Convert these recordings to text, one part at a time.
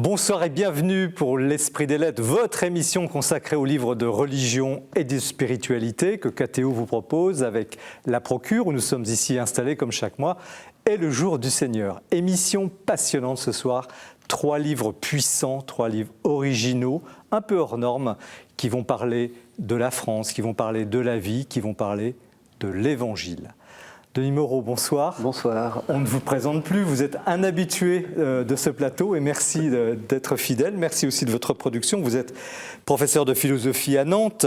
Bonsoir et bienvenue pour l'Esprit des Lettres, votre émission consacrée aux livres de religion et de spiritualité que KTO vous propose avec la Procure, où nous sommes ici installés comme chaque mois, et le Jour du Seigneur. Émission passionnante ce soir, 3 livres puissants, 3 livres originaux, un peu hors normes, qui vont parler de la France, qui vont parler de la vie, qui vont parler de l'Évangile. Denis Moreau, bonsoir. Bonsoir. On ne vous présente plus, vous êtes un habitué de ce plateau et merci d'être fidèle. Merci aussi de votre production. Vous êtes professeur de philosophie à Nantes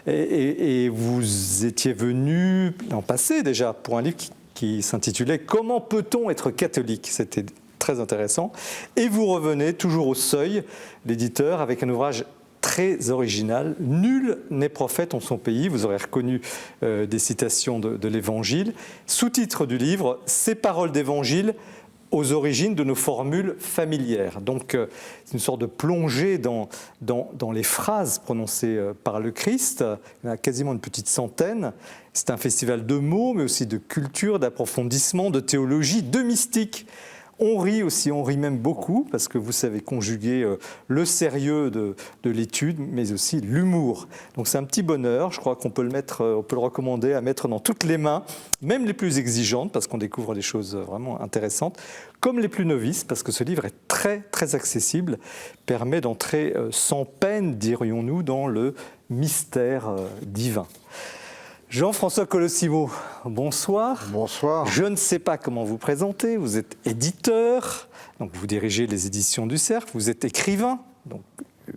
et vous étiez venu l'an passé déjà pour un livre qui s'intitulait « Comment peut-on être catholique ?» C'était très intéressant. Et vous revenez toujours au Seuil, l'éditeur, avec un ouvrage très original. Nul n'est prophète en son pays. Vous aurez reconnu des citations de l'Évangile. Sous-titre du livre, Ces paroles d'Évangile aux origines de nos formules familières. Donc, c'est une sorte de plongée dans les phrases prononcées par le Christ. Il y en a quasiment une petite centaine. C'est un festival de mots, mais aussi de culture, d'approfondissement, de théologie, de mystique. On rit aussi, on rit même beaucoup, parce que vous savez conjuguer le sérieux de l'étude, mais aussi l'humour. Donc c'est un petit bonheur, je crois qu'on peut le recommander à mettre dans toutes les mains, même les plus exigeantes, parce qu'on découvre des choses vraiment intéressantes, comme les plus novices, parce que ce livre est très, très accessible, permet d'entrer sans peine, dirions-nous, dans le mystère divin. Jean-François Colossimo, bonsoir. Bonsoir. Je ne sais pas comment vous présenter, vous êtes éditeur, donc vous dirigez les éditions du Cercle, vous êtes écrivain, donc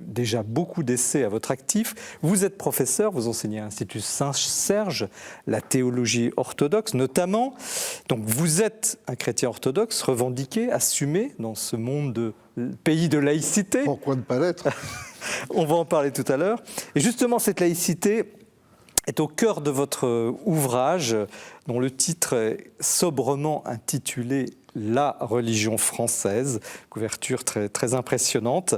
déjà beaucoup d'essais à votre actif, vous êtes professeur, vous enseignez à l'Institut Saint-Serge, la théologie orthodoxe notamment, donc vous êtes un chrétien orthodoxe revendiqué, assumé dans ce monde de pays de laïcité. Pourquoi ne pas l'être? On va en parler tout à l'heure. Et justement, cette laïcité est au cœur de votre ouvrage, dont le titre est sobrement intitulé « La religion française », couverture très, très impressionnante,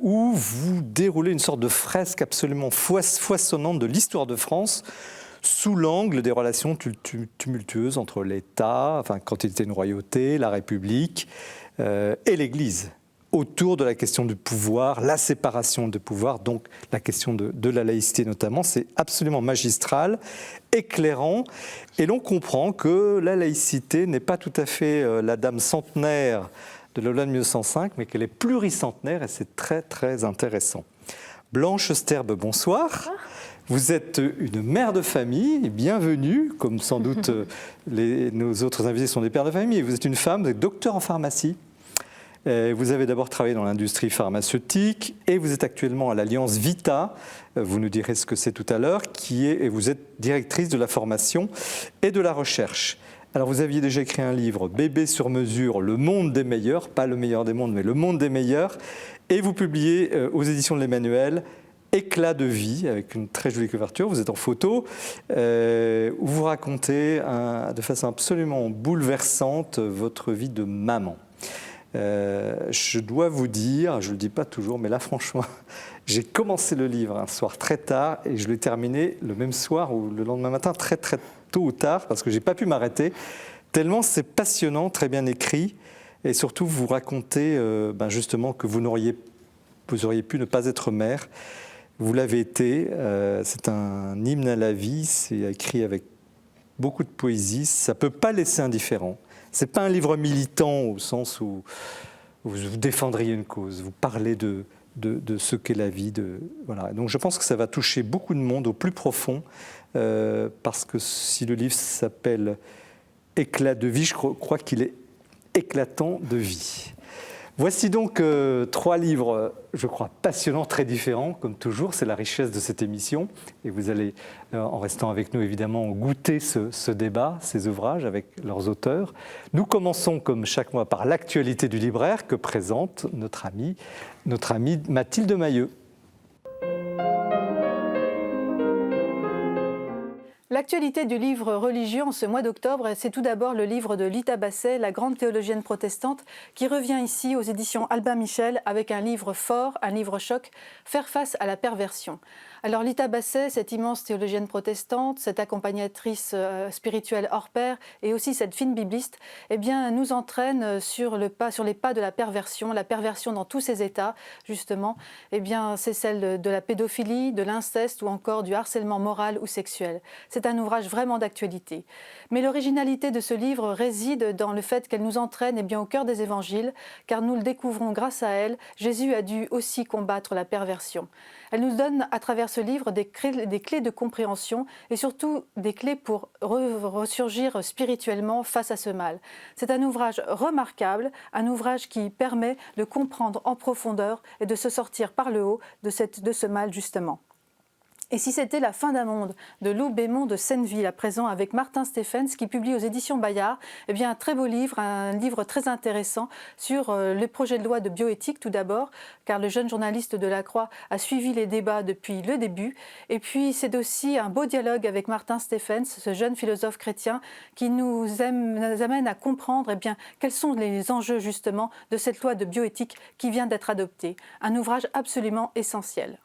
où vous déroulez une sorte de fresque absolument foisonnante de l'histoire de France, sous l'angle des relations tumultueuses entre l'État, enfin quand il était une royauté, la République et l'Église, autour de la question du pouvoir, la séparation de pouvoir, donc la question de la laïcité notamment. C'est absolument magistral, éclairant, et l'on comprend que la laïcité n'est pas tout à fait la dame centenaire de la loi de 1905, mais qu'elle est pluricentenaire, et c'est très très intéressant. Blanche Sterbe, bonsoir. Vous êtes une mère de famille, bienvenue, comme sans doute nos autres invités sont des pères de famille, et vous êtes une femme, vous êtes docteur en pharmacie. Vous avez d'abord travaillé dans l'industrie pharmaceutique et vous êtes actuellement à l'Alliance Vita, vous nous direz ce que c'est tout à l'heure, et vous êtes directrice de la formation et de la recherche. Alors vous aviez déjà écrit un livre, Bébé sur mesure, le monde des meilleurs, pas le meilleur des mondes, mais le monde des meilleurs, et vous publiez aux éditions de l'Emmanuel, Éclat de vie, avec une très jolie couverture, vous êtes en photo, où vous racontez de façon absolument bouleversante votre vie de maman. Je dois vous dire, je ne le dis pas toujours, mais là franchement, j'ai commencé le livre un soir très tard et je l'ai terminé le même soir ou le lendemain matin très très tôt ou tard parce que je n'ai pas pu m'arrêter, tellement c'est passionnant, très bien écrit et surtout vous racontez justement que vous auriez pu ne pas être mère, vous l'avez été, c'est un hymne à la vie, c'est écrit avec beaucoup de poésie, ça ne peut pas laisser indifférent. Ce n'est pas un livre militant au sens où vous défendriez une cause, vous parlez de ce qu'est la vie. Voilà. Donc je pense que ça va toucher beaucoup de monde au plus profond, parce que si le livre s'appelle « Éclat de vie », je crois qu'il est éclatant de vie. Voici donc 3 livres, je crois, passionnants, très différents, comme toujours, c'est la richesse de cette émission. Et vous allez, en restant avec nous, évidemment, goûter ce débat, ces ouvrages avec leurs auteurs. Nous commençons, comme chaque mois, par l'actualité du libraire que présente notre amie Mathilde Mailleux. L'actualité du livre religieux en ce mois d'octobre, c'est tout d'abord le livre de Lita Basset, la grande théologienne protestante, qui revient ici aux éditions Albin Michel avec un livre fort, un livre choc, Faire face à la perversion. Alors Lita Basset, cette immense théologienne protestante, cette accompagnatrice spirituelle hors pair et aussi cette fine bibliste, eh bien, nous entraîne sur les pas de la perversion dans tous ses états, justement. Eh bien, c'est celle de la pédophilie, de l'inceste ou encore du harcèlement moral ou sexuel. C'est un ouvrage vraiment d'actualité. Mais l'originalité de ce livre réside dans le fait qu'elle nous entraîne bien, au cœur des évangiles, car nous le découvrons grâce à elle, Jésus a dû aussi combattre la perversion. Elle nous donne à travers ce livre des clés de compréhension et surtout des clés pour ressurgir spirituellement face à ce mal. C'est un ouvrage remarquable, un ouvrage qui permet de comprendre en profondeur et de se sortir par le haut de ce mal justement. Et si c'était La fin d'un monde de Lou Bémond de Senneville, à présent avec Martin Stephens, qui publie aux éditions Bayard, eh bien un très beau livre, un livre très intéressant sur le projet de loi de bioéthique tout d'abord, car le jeune journaliste de La Croix a suivi les débats depuis le début. Et puis c'est aussi un beau dialogue avec Martin Stephens, ce jeune philosophe chrétien, qui nous amène à comprendre eh bien, quels sont les enjeux justement de cette loi de bioéthique qui vient d'être adoptée. Un ouvrage absolument essentiel.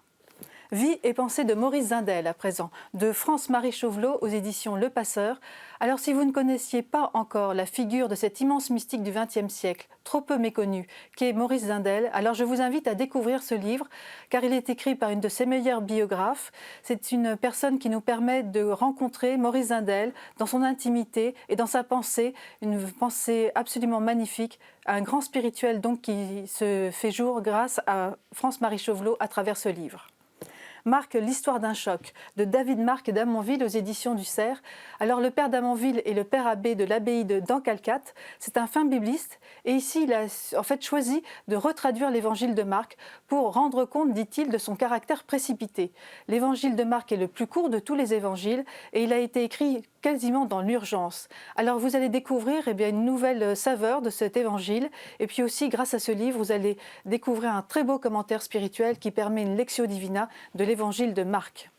Vie et pensée de Maurice Zindel, à présent, de France-Marie Chauvelot aux éditions Le Passeur. Alors si vous ne connaissiez pas encore la figure de cet immense mystique du XXe siècle, trop peu méconnu, qui est Maurice Zindel, alors je vous invite à découvrir ce livre, car il est écrit par une de ses meilleures biographes. C'est une personne qui nous permet de rencontrer Maurice Zindel dans son intimité et dans sa pensée, une pensée absolument magnifique, un grand spirituel donc qui se fait jour grâce à France-Marie Chauvelot à travers ce livre. Marc, l'histoire d'un choc, de David Marc d'Amonville aux éditions du Cerf. Alors le père d'Amonville est le père abbé de l'abbaye d'Ancalcat. C'est un fin bibliste et ici il a en fait choisi de retraduire l'évangile de Marc pour rendre compte, dit-il, de son caractère précipité. L'évangile de Marc est le plus court de tous les évangiles et il a été écrit quasiment dans l'urgence. Alors vous allez découvrir une nouvelle saveur de cet évangile et puis aussi grâce à ce livre vous allez découvrir un très beau commentaire spirituel qui permet une lectio divina de l'évangile de Marc.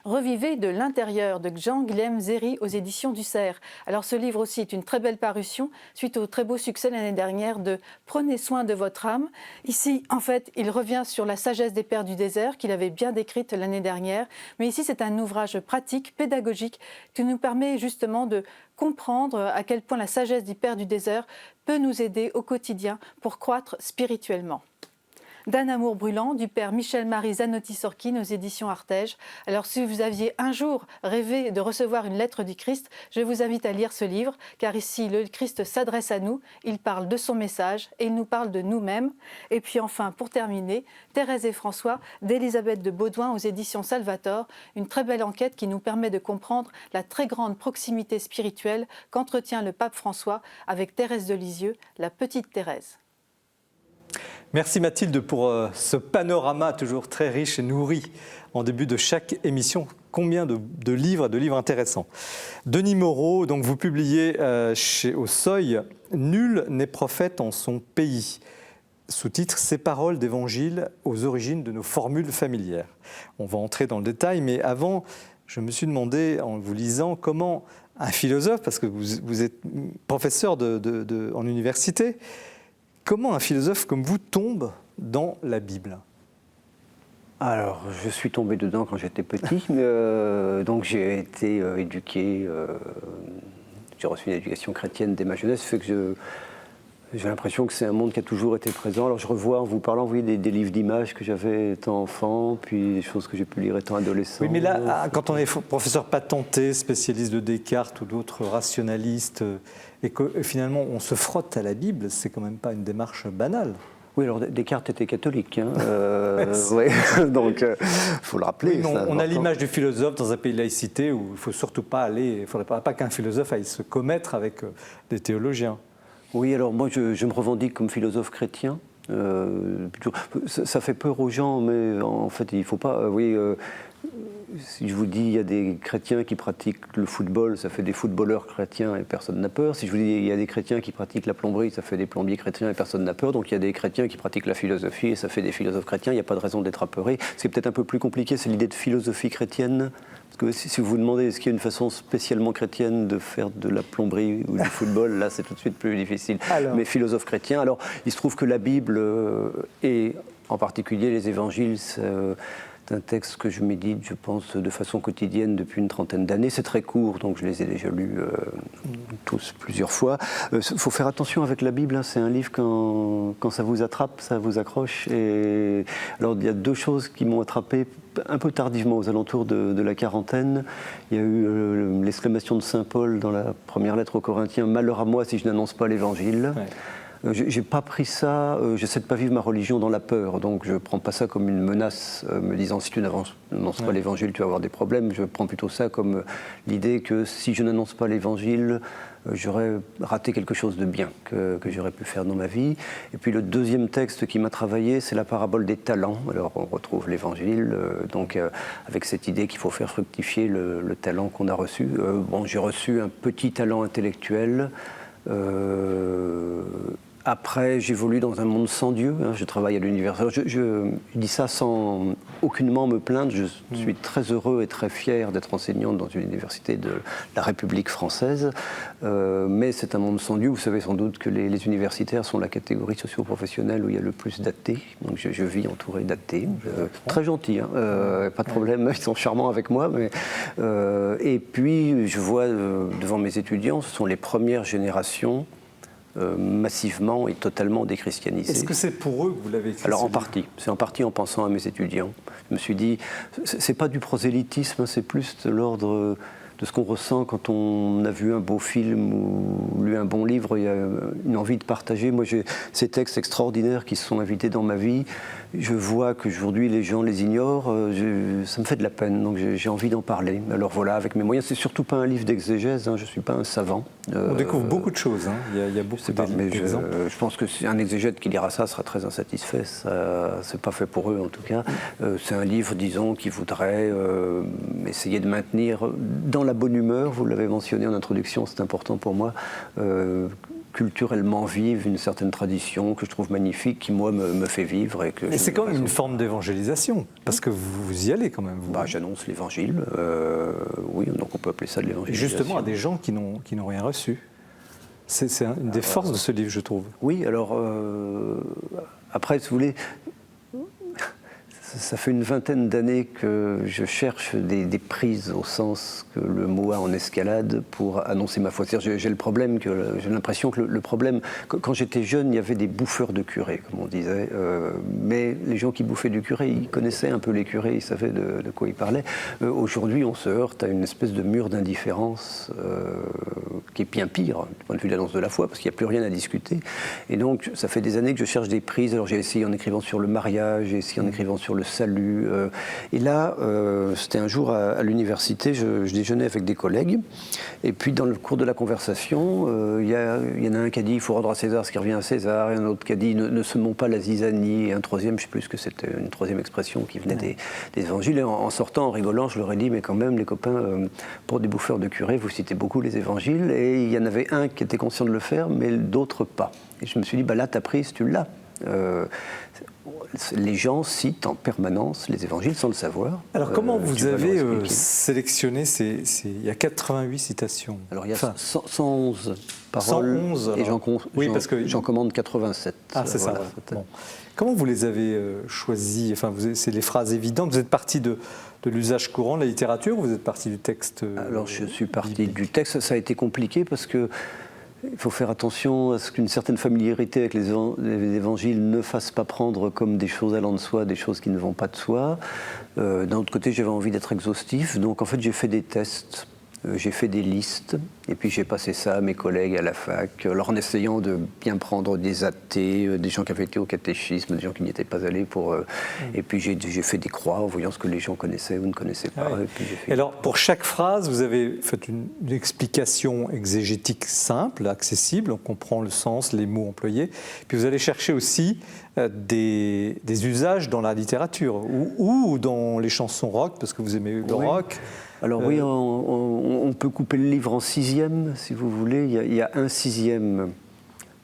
Revivez de l'intérieur de Jean-Guilhem Zéry aux éditions du Cerf. Alors ce livre aussi est une très belle parution suite au très beau succès l'année dernière de Prenez soin de votre âme. Ici, en fait, il revient sur la sagesse des pères du désert qu'il avait bien décrite l'année dernière. Mais ici, c'est un ouvrage pratique, pédagogique, qui nous permet justement de comprendre à quel point la sagesse des pères du désert peut nous aider au quotidien pour croître spirituellement. D'un amour brûlant, du père Michel-Marie Zanotti-Sorkin aux éditions Artege. Alors si vous aviez un jour rêvé de recevoir une lettre du Christ, je vous invite à lire ce livre, car ici le Christ s'adresse à nous, il parle de son message et il nous parle de nous-mêmes. Et puis enfin, pour terminer, Thérèse et François d'Élisabeth de Baudouin aux éditions Salvator, une très belle enquête qui nous permet de comprendre la très grande proximité spirituelle qu'entretient le pape François avec Thérèse de Lisieux, la petite Thérèse. Merci Mathilde pour ce panorama toujours très riche et nourri en début de chaque émission. Combien de livres intéressants. Denis Moreau, donc vous publiez au Seuil « Nul n'est prophète en son pays ». Sous-titre « Ces paroles d'évangile aux origines de nos formules familières ». On va entrer dans le détail, mais avant, je me suis demandé en vous lisant comment un philosophe, parce que vous êtes professeur en université, comment un philosophe comme vous tombe dans la Bible ? Alors, je suis tombé dedans quand j'étais petit, donc j'ai été éduqué, j'ai reçu une éducation chrétienne dès ma jeunesse, fait que j'ai l'impression que c'est un monde qui a toujours été présent. Alors je revois, en vous parlant, vous voyez, des livres d'images que j'avais étant enfant, puis des choses que j'ai pu lire étant adolescent. Oui, mais là, quand on est professeur patenté, spécialiste de Descartes ou d'autres rationalistes, et que finalement on se frotte à la Bible, c'est quand même pas une démarche banale. Oui, alors Descartes était catholique, hein, ouais, donc il faut le rappeler. Oui, on a l'image du philosophe dans un pays de laïcité où il ne faut surtout pas aller, il ne faudrait pas qu'un philosophe aille se commettre avec des théologiens. Oui, alors moi je me revendique comme philosophe chrétien. Ça fait peur aux gens, mais en fait il ne faut pas. Si je vous dis il y a des chrétiens qui pratiquent le football, ça fait des footballeurs chrétiens et personne n'a peur. Si je vous dis il y a des chrétiens qui pratiquent la plomberie, ça fait des plombiers chrétiens et personne n'a peur. Donc il y a des chrétiens qui pratiquent la philosophie et ça fait des philosophes chrétiens. Il n'y a pas de raison d'être apeuré. Ce qui est peut-être un peu plus compliqué, c'est l'idée de philosophie chrétienne. Parce que si vous vous demandez est-ce qu'il y a une façon spécialement chrétienne de faire de la plomberie ou du football, là c'est tout de suite plus difficile. Mais philosophe chrétien, alors il se trouve que la Bible et en particulier les évangiles, c'est C'est un texte que je médite, je pense, de façon quotidienne depuis une trentaine d'années. C'est très court, donc je les ai déjà lus tous plusieurs fois. Il faut faire attention avec la Bible, hein. C'est un livre, quand ça vous attrape, ça vous accroche. Et alors, il y a deux choses qui m'ont attrapé un peu tardivement, aux alentours de la quarantaine. Il y a eu l'exclamation de saint Paul dans la première lettre aux Corinthiens « Malheur à moi si je n'annonce pas l'Évangile ». J'ai pas pris ça, j'essaie de pas vivre ma religion dans la peur, donc je prends pas ça comme une menace, me disant si tu n'annonces pas l'Évangile, tu vas avoir des problèmes. Je prends plutôt ça comme l'idée que si je n'annonce pas l'Évangile, j'aurais raté quelque chose de bien que j'aurais pu faire dans ma vie. Et puis le deuxième texte qui m'a travaillé, c'est la parabole des talents. Alors on retrouve l'Évangile, donc avec cette idée qu'il faut faire fructifier le talent qu'on a reçu. Bon, j'ai reçu un petit talent intellectuel. Après, j'évolue dans un monde sans Dieu, hein, je travaille à l'université. Je dis ça sans aucunement me plaindre. Je suis très heureux et très fier d'être enseignant dans une université de la République française. Mais c'est un monde sans Dieu. Vous savez sans doute que les universitaires sont la catégorie socio-professionnelle où il y a le plus d'athées. Donc je vis entouré d'athées. Très gentils, hein, pas de problème, ils sont charmants avec moi. Mais, et puis, je vois devant mes étudiants, ce sont les premières générations massivement et totalement déchristianisé. Est-ce que c'est pour eux que vous l'avez écrit? Alors en partie, c'est en partie en pensant à mes étudiants. Je me suis dit, c'est pas du prosélytisme, c'est plus de l'ordre de ce qu'on ressent quand on a vu un beau film ou lu un bon livre. Il y a une envie de partager. Moi, j'ai ces textes extraordinaires qui se sont invités dans ma vie. Je vois qu'aujourd'hui les gens les ignorent, ça me fait de la peine, donc j'ai envie d'en parler. Alors voilà, avec mes moyens, c'est surtout pas un livre d'exégèse, hein, je suis pas un savant. On découvre beaucoup de choses, hein. Il y a beaucoup d'exemples. Je pense que un exégète qui lira ça sera très insatisfait, c'est pas fait pour eux en tout cas. C'est un livre, disons, qui voudrait essayer de maintenir dans la bonne humeur, vous l'avez mentionné en introduction, c'est important pour moi, culturellement vive une certaine tradition que je trouve magnifique, qui moi me fait vivre. Et c'est quand même une forme d'évangélisation, parce que vous y allez quand même. J'annonce l'évangile, oui, donc on peut appeler ça de l'évangélisation. Justement à des gens qui n'ont rien reçu. C'est une des forces de ce livre, je trouve. Oui, alors après, si vous voulez, ça fait une vingtaine d'années que je cherche des prises au sens que le mot a en escalade pour annoncer ma foi. J'ai le problème, j'ai l'impression que le problème, quand j'étais jeune, il y avait des bouffeurs de curés, comme on disait, mais les gens qui bouffaient du curé, ils connaissaient un peu les curés, ils savaient de quoi ils parlaient. Aujourd'hui, on se heurte à une espèce de mur d'indifférence qui est bien pire, du point de vue de l'annonce de la foi, parce qu'il n'y a plus rien à discuter. Et donc, ça fait des années que je cherche des prises. Alors j'ai essayé en écrivant sur le mariage, j'ai essayé en écrivant sur le salut. Et là, c'était un jour à l'université, je déjeunais avec des collègues, et puis dans le cours de la conversation, il y en a un qui a dit « il faut rendre à César ce qui revient à César », et un autre qui a dit « ne semons pas la zizanie », et un troisième, je ne sais plus ce que c'était, une troisième expression qui venait des évangiles. Et en sortant, en rigolant, je leur ai dit « mais quand même, les copains, pour des bouffeurs de curés, vous citez beaucoup les évangiles », et il y en avait un qui était conscient de le faire, mais d'autres pas. Et je me suis dit « là, ta prise, tu l'as ». Les gens citent en permanence les évangiles sans le savoir. Alors comment vous avez sélectionné il y a 88 citations. Alors il y a 111 paroles 111, et j'en commande 87. Ah c'est ça. Bon. Comment vous les avez choisis? Enfin, c'est les phrases évidentes. Vous êtes parti de l'usage courant de la littérature ou vous êtes parti du texte Alors je suis parti du texte. Ça a été compliqué parce que il faut faire attention à ce qu'une certaine familiarité avec les évangiles ne fasse pas prendre comme des choses allant de soi, des choses qui ne vont pas de soi. D'un autre côté, j'avais envie d'être exhaustif, donc en fait j'ai fait des tests, j'ai fait des listes, et puis j'ai passé ça à mes collègues à la fac, alors en essayant de bien prendre des athées, des gens qui avaient été au catéchisme, des gens qui n'y étaient pas allés pour... Et puis j'ai fait des croix en voyant ce que les gens connaissaient ou ne connaissaient pas. Ouais. Et puis alors pour chaque phrase, vous avez fait une explication exégétique simple, accessible, on comprend le sens, les mots employés, puis vous allez chercher aussi des usages dans la littérature ou dans les chansons rock, parce que vous aimez le rock. Alors oui, on peut couper le livre en 6e, si vous voulez. Il y a un 6e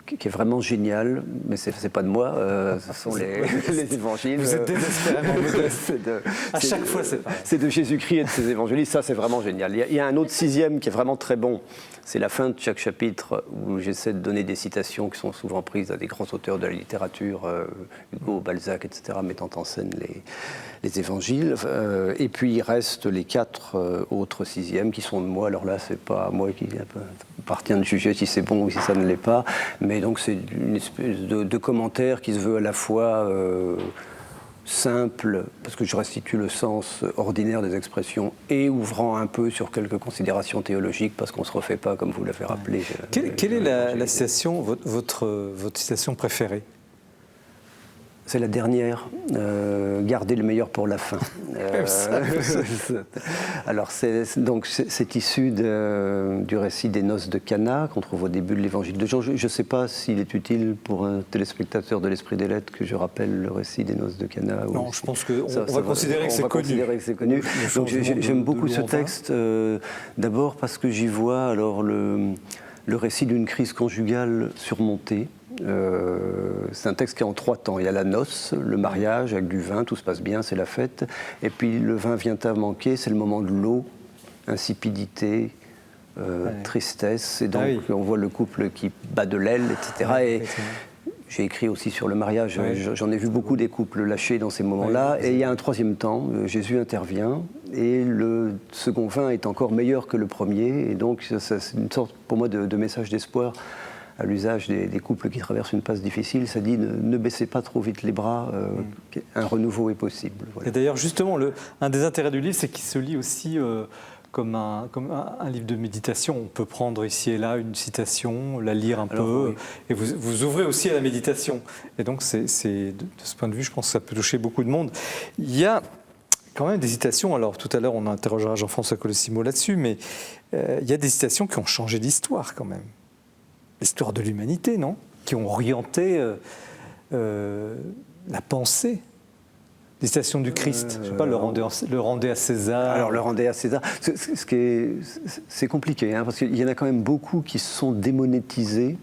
qui est vraiment génial, mais c'est pas de moi, ce sont les évangiles. Vous êtes désespérément modeste. À chaque fois, c'est pareil. C'est de Jésus-Christ et de ses évangiles, ça c'est vraiment génial. Il y a un autre 6e qui est vraiment très bon, C'est la fin de chaque chapitre où j'essaie de donner des citations qui sont souvent prises à des grands auteurs de la littérature, Hugo, Balzac, etc., mettant en scène les évangiles. Et puis il reste les 4 autres 6e qui sont de moi. Alors là, c'est pas à moi qui appartient de juger si c'est bon ou si ça ne l'est pas. Mais donc c'est une espèce de commentaire qui se veut à la fois simple, parce que je restitue le sens ordinaire des expressions, et ouvrant un peu sur quelques considérations théologiques, parce qu'on ne se refait pas, comme vous l'avez rappelé. Quelle est la citation, votre citation préférée? C'est la dernière, garder le meilleur pour la fin. Alors c'est issu du récit des noces de Cana qu'on trouve au début de l'évangile de Jean. Je ne sais pas s'il est utile pour un téléspectateur de l'Esprit des Lettres que je rappelle le récit des noces de Cana. Non, je pense qu'on va considérer que c'est connu. Donc j'aime beaucoup ce texte, d'abord parce que j'y vois alors le récit d'une crise conjugale surmontée. C'est un texte qui est en 3 temps. Il y a la noce, le mariage avec du vin, tout se passe bien, c'est la fête. Et puis le vin vient à manquer, c'est le moment de l'eau, insipidité, tristesse. Et donc on voit le couple qui bat de l'aile, etc. Et j'ai écrit aussi sur le mariage. J'en ai vu beaucoup des couples lâchés dans ces moments-là. Et il y a un 3e temps, Jésus intervient. Et le second vin est encore meilleur que le premier. Et donc c'est une sorte pour moi de message d'espoir à l'usage des couples qui traversent une passe difficile. Ça dit ne baissez pas trop vite les bras, un renouveau est possible. Voilà. Et d'ailleurs, justement, un des intérêts du livre, c'est qu'il se lit aussi comme un livre de méditation. On peut prendre ici et là une citation, la lire un peu, et vous ouvrez aussi à la méditation. Et donc, de ce point de vue, je pense que ça peut toucher beaucoup de monde. Il y a quand même des citations, alors tout à l'heure on interrogera Jean-François Colossimo là-dessus, mais il y a des citations qui ont changé l'histoire quand même. L'histoire de l'humanité, non? Qui ont orienté la pensée. Les citations du Christ, je sais pas, le rendez à César. Alors le rendez à César, c'est compliqué, hein, parce qu'il y en a quand même beaucoup qui se sont démonétisés,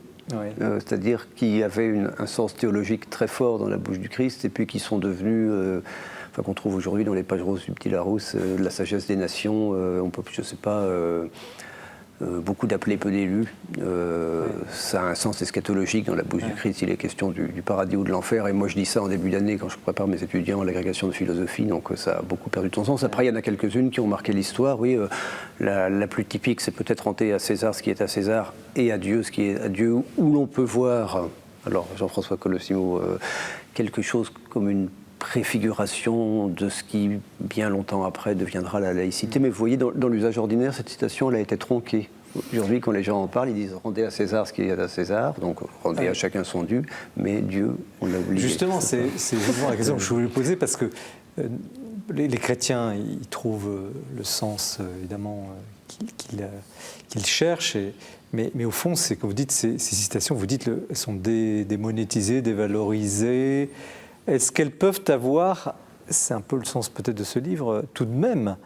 c'est-à-dire qui avaient un sens théologique très fort dans la bouche du Christ, et puis qui sont devenus, qu'on trouve aujourd'hui dans les pages roses du Petit Larousse, de la sagesse des nations, on peut, je sais pas... beaucoup d'appelés, peu d'élus. Ça a un sens eschatologique dans la bouche du Christ. Il est question du paradis ou de l'enfer. Et moi, je dis ça en début d'année quand je prépare mes étudiants à l'agrégation de philosophie. Donc, ça a beaucoup perdu de son sens. Après, il y en a quelques-unes qui ont marqué l'histoire. Oui, la plus typique, c'est peut-être rendre à César ce qui est à César et à Dieu ce qui est à Dieu, où l'on peut voir, alors Jean-François Colossimo, quelque chose comme une préfiguration de ce qui, bien longtemps après, deviendra la laïcité. Mais vous voyez, dans l'usage ordinaire, cette citation, elle a été tronquée. Aujourd'hui, quand les gens en parlent, ils disent « rendez à César ce qu'il y a à César », donc rendez à chacun son dû, mais Dieu, on l'a oublié. Justement, c'est justement la question que je voulais poser, parce que les chrétiens, ils trouvent le sens, évidemment, qu'ils cherchent, mais au fond, c'est que vous dites, ces citations, vous dites, elles sont démonétisées, dévalorisées. Est-ce qu'elles peuvent avoir, c'est un peu le sens peut-être de ce livre, tout de même,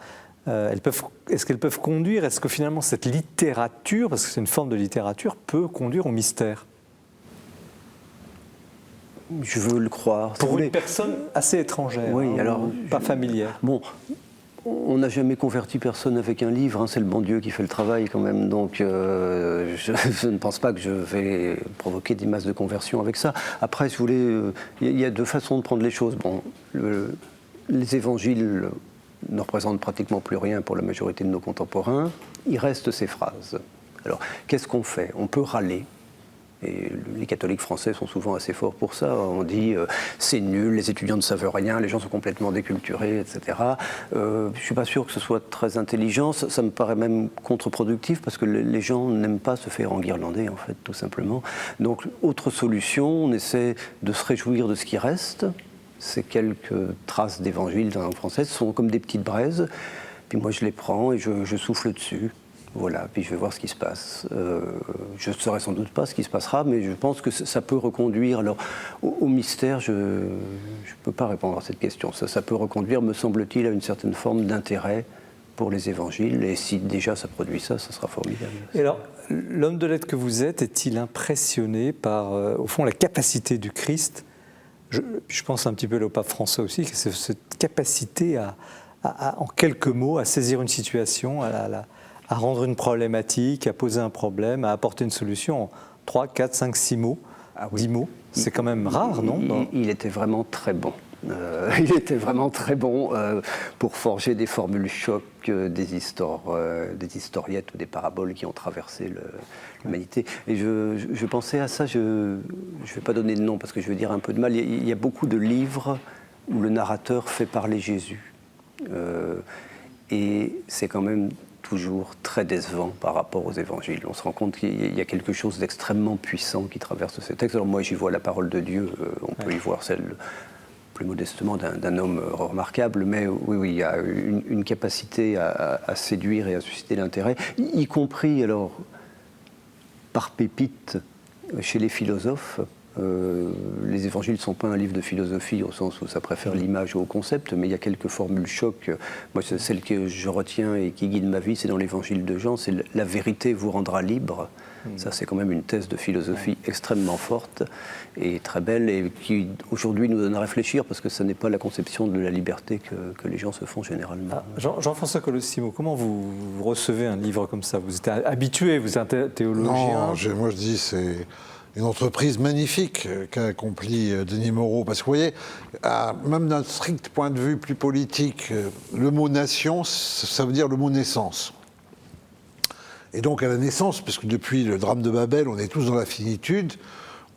est-ce qu'elles peuvent conduire, est-ce que finalement cette littérature, parce que c'est une forme de littérature, peut conduire au mystère? Je veux le croire. Pour une personne assez étrangère, alors, pas familière. Bon, on n'a jamais converti personne avec un livre, c'est le bon Dieu qui fait le travail quand même, donc je ne pense pas que je vais provoquer des masses de conversion avec ça. Après, si vous voulez, il y a 2 façons de prendre les choses. Bon, les évangiles ne représentent pratiquement plus rien pour la majorité de nos contemporains. Il reste ces phrases. Alors, qu'est-ce qu'on fait? On peut râler. Et les catholiques français sont souvent assez forts pour ça. On dit c'est nul, les étudiants ne savent rien, les gens sont complètement déculturés, etc. Je ne suis pas sûr que ce soit très intelligent. Ça me paraît même contre-productif parce que les gens n'aiment pas se faire enguirlander, en fait, tout simplement. Donc, autre solution, on essaie de se réjouir de ce qui reste. Ces quelques traces d'évangile dans la langue française sont comme des petites braises. Puis moi, je les prends et je souffle dessus. Voilà, puis je vais voir ce qui se passe. Je ne saurais sans doute pas ce qui se passera, mais je pense que ça peut reconduire. Alors, au mystère, je ne peux pas répondre à cette question. Ça peut reconduire, me semble-t-il, à une certaine forme d'intérêt pour les évangiles. Et si déjà ça produit ça, ça sera formidable. Et alors, l'homme de lettres que vous êtes, est-il impressionné par, au fond, la capacité du Christ? Je pense un petit peu au pape François aussi, que c'est cette capacité en quelques mots, à saisir une situation, à à rendre une problématique, à poser un problème, à apporter une solution en 3, 4, 5, 6 mots, 10 mots. C'est quand même rare, non? Il était vraiment très bon. Il était vraiment très bon pour forger des formules choc, des historiettes ou des paraboles qui ont traversé l'humanité. Et je pensais à ça, je ne vais pas donner de nom parce que je vais dire un peu de mal. Il y a beaucoup de livres où le narrateur fait parler Jésus. Et c'est quand même toujours très décevant par rapport aux évangiles. On se rend compte qu'il y a quelque chose d'extrêmement puissant qui traverse ces textes. Alors moi, j'y vois la parole de Dieu, on peut y voir celle, plus modestement, d'un homme remarquable, mais oui, il y a une capacité à séduire et à susciter l'intérêt, y compris, alors, par pépites, chez les philosophes. Les évangiles ne sont pas un livre de philosophie au sens où ça préfère l'image au concept, mais il y a quelques formules choc. Moi, celle que je retiens et qui guide ma vie, c'est dans l'évangile de Jean, c'est « la vérité vous rendra libre ». Ça, c'est quand même une thèse de philosophie extrêmement forte et très belle et qui, aujourd'hui, nous donne à réfléchir parce que ce n'est pas la conception de la liberté que les gens se font généralement. Jean-François Colossimo, comment vous recevez un livre comme ça? Vous êtes habitué, vous êtes théologien? Non, moi je dis c'est une entreprise magnifique qu'a accomplie Denis Moreau. Parce que vous voyez, même d'un strict point de vue plus politique, le mot nation, ça veut dire le mot naissance. Et donc à la naissance, parce que depuis le drame de Babel, on est tous dans la finitude,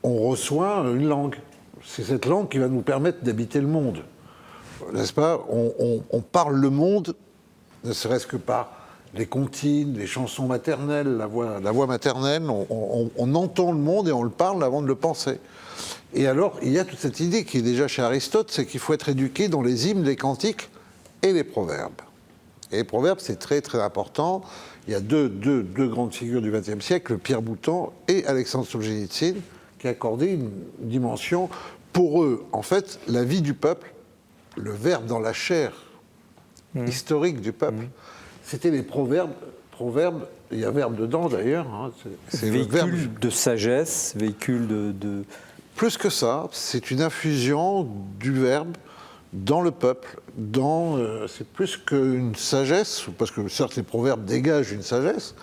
on reçoit une langue. C'est cette langue qui va nous permettre d'habiter le monde. N'est-ce pas? On parle le monde, ne serait-ce que par les comptines, les chansons maternelles, la voix maternelle, on entend le monde et on le parle avant de le penser. Et alors, il y a toute cette idée qui est déjà chez Aristote, c'est qu'il faut être éduqué dans les hymnes, les cantiques et les proverbes. Et les proverbes, c'est très très important. Il y a deux grandes figures du XXe siècle, Pierre Boutan et Alexandre Solzhenitsyn, qui accordaient une dimension. Pour eux, en fait, la vie du peuple, le verbe dans la chair historique du peuple, c'était les proverbes. Il y a verbe dedans d'ailleurs. Hein, c'est véhicule de sagesse, véhicule de... Plus que ça, c'est une infusion du verbe dans le peuple. C'est plus qu'une sagesse, parce que certes les proverbes dégagent une sagesse,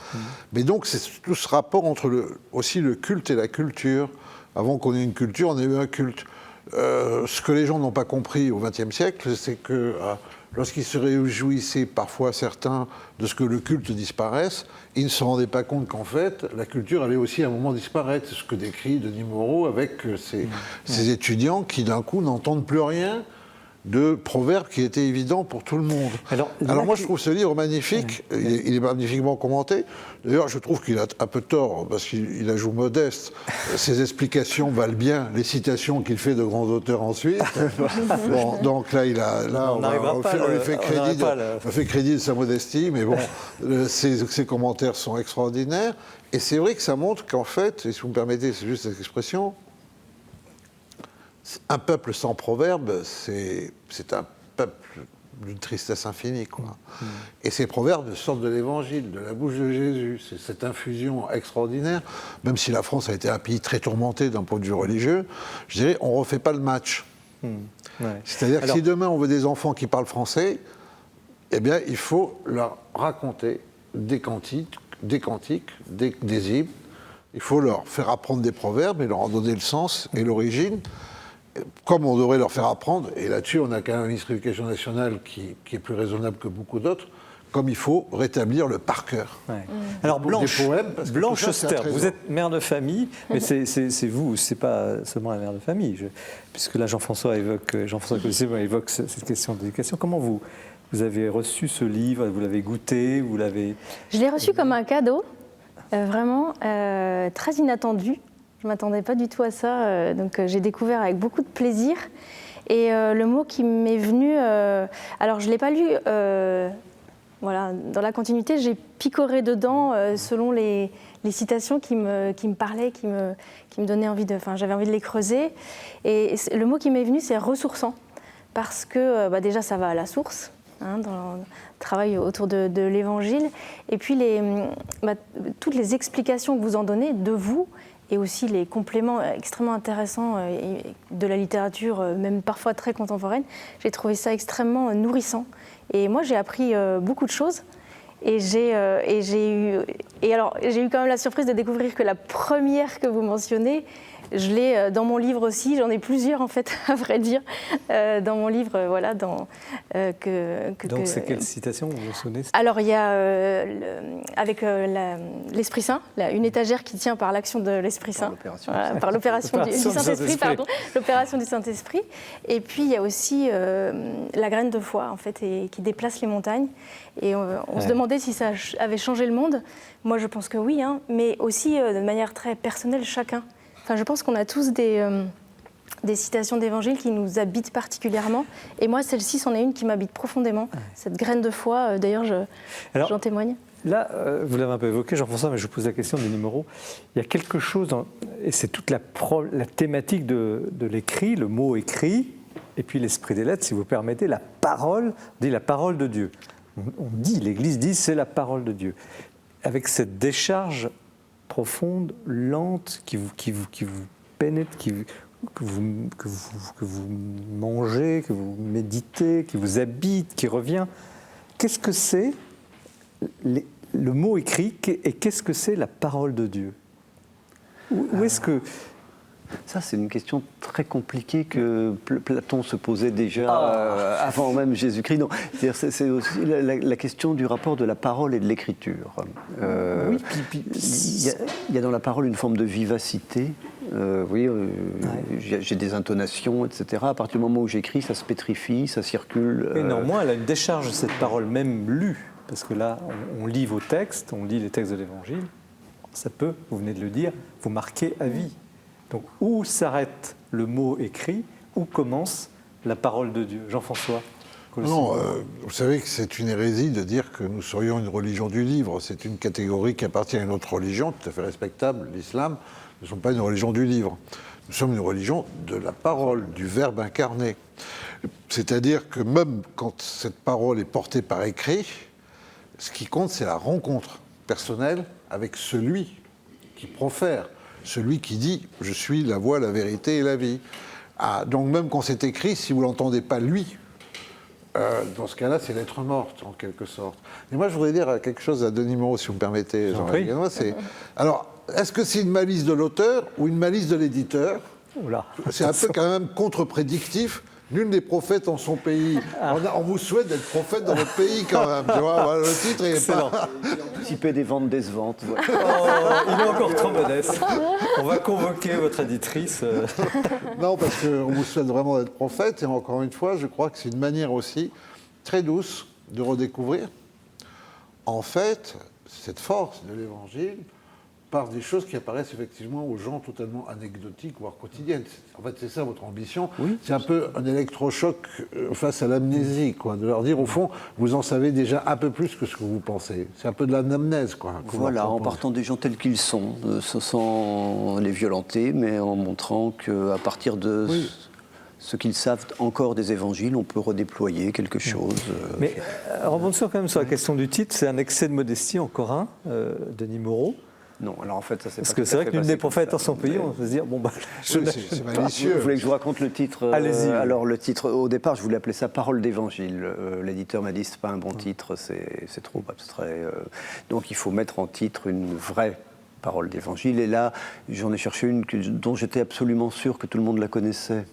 mais donc c'est tout ce rapport entre aussi le culte et la culture. Avant qu'on ait une culture, on a eu un culte. Ce que les gens n'ont pas compris au XXe siècle, c'est que lorsqu'ils se réjouissaient parfois certains de ce que le culte disparaisse, ils ne se rendaient pas compte qu'en fait, la culture allait aussi à un moment disparaître. C'est ce que décrit Denis Moreau avec ces étudiants qui d'un coup n'entendent plus rien de proverbes qui étaient évidents pour tout le monde. Alors moi, je trouve ce livre magnifique. Il est magnifiquement commenté. D'ailleurs, je trouve qu'il a un peu tort, parce qu'il ajoute modeste. Ses explications valent bien les citations qu'il fait de grands auteurs ensuite. Bon, donc là, on fait crédit de sa modestie, mais bon, ses commentaires sont extraordinaires. Et c'est vrai que ça montre qu'en fait, et si vous me permettez, c'est juste cette expression, un peuple sans proverbes, c'est un peuple d'une tristesse infinie, quoi. Et ces proverbes sortent de l'Évangile, de la bouche de Jésus. C'est cette infusion extraordinaire. Même si la France a été un pays très tourmenté d'un point de vue religieux, je dirais, on ne refait pas le match. C'est-à-dire que si demain on veut des enfants qui parlent français, eh bien, il faut leur raconter des cantiques, des hymnes. Il faut leur faire apprendre des proverbes et leur en donner le sens et l'origine. Comme on devrait leur faire apprendre, et là-dessus on a quand même un ministre de l'Éducation nationale qui est plus raisonnable que beaucoup d'autres, comme il faut rétablir le par cœur. Alors Blanche Oster, vous êtes mère de famille, mais c'est vous, c'est pas seulement la mère de famille, puisque là Jean-François Colossimo évoque cette question d'éducation. Comment vous avez reçu ce livre, vous l'avez goûté, Je l'ai reçu comme un cadeau, vraiment très inattendu. Je ne m'attendais pas du tout à ça, donc j'ai découvert avec beaucoup de plaisir. Et le mot qui m'est venu, alors je ne l'ai pas lu, voilà, dans la continuité, j'ai picoré dedans selon les citations qui me parlaient, qui me donnaient envie j'avais envie de les creuser. Et le mot qui m'est venu, c'est ressourçant, parce que déjà ça va à la source. Dans le travail autour de l'Évangile. Et puis toutes les explications que vous en donnez de vous, et aussi les compléments extrêmement intéressants de la littérature, même parfois très contemporaine, j'ai trouvé ça extrêmement nourrissant. Et moi, j'ai appris beaucoup de choses. Et j'ai eu quand même la surprise de découvrir que la première que vous mentionnez, je l'ai dans mon livre aussi. J'en ai plusieurs en fait, à vrai dire, dans mon livre. Voilà, Donc c'est quelle citation, vous vous souvenez? Alors il y a avec l'Esprit Saint, une étagère qui tient par l'action de l'Esprit Saint, par l'opération du Saint-Esprit, pardon, l'opération du Saint-Esprit. Et puis il y a aussi la graine de foi en fait, et qui déplace les montagnes. Et on se demandait si ça avait changé le monde. Moi je pense que oui, hein, mais aussi de manière très personnelle chacun. Enfin, je pense qu'on a tous des citations d'évangile qui nous habitent particulièrement. Et moi, celle-ci, c'en est une qui m'habite profondément. Cette graine de foi, d'ailleurs, j'en témoigne. Là, vous l'avez un peu évoqué, Jean-François, mais je vous pose la question, Denis Moreau. Il y a quelque chose, et c'est toute la thématique de l'écrit, le mot écrit, et puis l'esprit des lettres, si vous permettez, la parole, on dit la parole de Dieu. On dit, l'Église dit, c'est la parole de Dieu. Avec cette décharge profonde, lente, qui vous pénètre, que vous mangez, que vous méditez, qui vous habite, qui revient. Qu'est-ce que c'est le mot écrit et qu'est-ce que c'est la parole de Dieu? Où est-ce que... Ça, c'est une question très compliquée que Platon se posait déjà avant même Jésus-Christ. Non, c'est aussi la question du rapport de la parole et de l'écriture. Oui, il y a dans la parole une forme de vivacité. J'ai des intonations, etc. À partir du moment où j'écris, ça se pétrifie, ça circule. Et néanmoins, elle a une décharge, cette parole, même lue. Parce que là, on lit vos textes, on lit les textes de l'Évangile. Ça peut, vous venez de le dire, vous marquer à vie. Donc, où s'arrête le mot écrit, où commence la parole de Dieu? Jean-François? Non, vous savez que c'est une hérésie de dire que nous serions une religion du livre. C'est une catégorie qui appartient à une autre religion, tout à fait respectable, l'islam. Nous ne sommes pas une religion du livre. Nous sommes une religion de la parole, du verbe incarné. C'est-à-dire que même quand cette parole est portée par écrit, ce qui compte, c'est la rencontre personnelle avec celui qui profère. Celui qui dit « je suis la voie, la vérité et la vie ». Donc même quand c'est écrit, si vous ne l'entendez pas lui, dans ce cas-là, c'est lettre morte, en quelque sorte. Et moi, je voudrais dire quelque chose à Denis Moreau, si vous me permettez. Alors, est-ce que c'est une malice de l'auteur ou une malice de l'éditeur? C'est un peu quand même contre-prédictif. Nul n'est prophète en son pays. On vous souhaite d'être prophète dans votre pays quand même. Tu vois, voilà, le titre est pas... Anticiper des ventes décevantes. Ouais. Il est encore trop modeste. On va convoquer votre éditrice. Non, parce qu'on vous souhaite vraiment d'être prophète. Et encore une fois, je crois que c'est une manière aussi très douce de redécouvrir, en fait, cette force de l'Évangile par des choses qui apparaissent effectivement aux gens totalement anecdotiques, voire quotidiennes. En fait, c'est ça votre ambition. Oui, c'est un peu un électrochoc face à l'amnésie, quoi, de leur dire, au fond, vous en savez déjà un peu plus que ce que vous pensez. C'est un peu de l'anamnèse, quoi. Voilà, en partant des gens tels qu'ils sont, sans les violenter, mais en montrant qu'à partir de ce qu'ils savent encore des évangiles, on peut redéployer quelque chose. Mais rebondissons quand même sur la question du titre, c'est un excès de modestie encore un, Denis Moreau. Non, alors en fait, ça c'est parce que c'est vrai que l'une des prophètes en son pays, on peut se dire, bon, bah, c'est malicieux. Vous voulez que je vous raconte le titre? Allez-y. Alors, le titre, au départ, je voulais appeler ça Parole d'évangile. L'éditeur m'a dit, c'est pas un bon titre, c'est trop abstrait. Donc, il faut mettre en titre une vraie parole d'évangile. Et là, j'en ai cherché une dont j'étais absolument sûr que tout le monde la connaissait.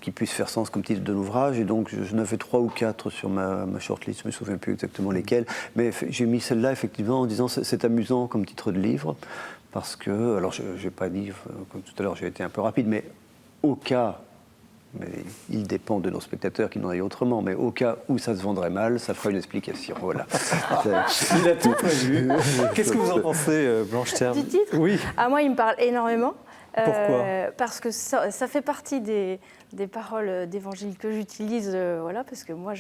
Qui puisse faire sens comme titre de l'ouvrage. Et donc, je n'avais 3 ou 4 sur ma shortlist, je ne me souviens plus exactement lesquels. Mais j'ai mis celle-là, effectivement, en disant c'est amusant comme titre de livre, parce que, alors je n'ai pas dit, comme tout à l'heure, j'ai été un peu rapide, mais au cas, mais il dépend de nos spectateurs qui n'en aillent autrement, mais au cas où ça se vendrait mal, ça fera une explication. Voilà. Il a tout prévu. Qu'est-ce que vous en pensez, Blanche Terme? Du titre? Oui. Moi, il me parle énormément. Pourquoi? Parce que ça fait partie des paroles d'évangile que j'utilise, parce que moi,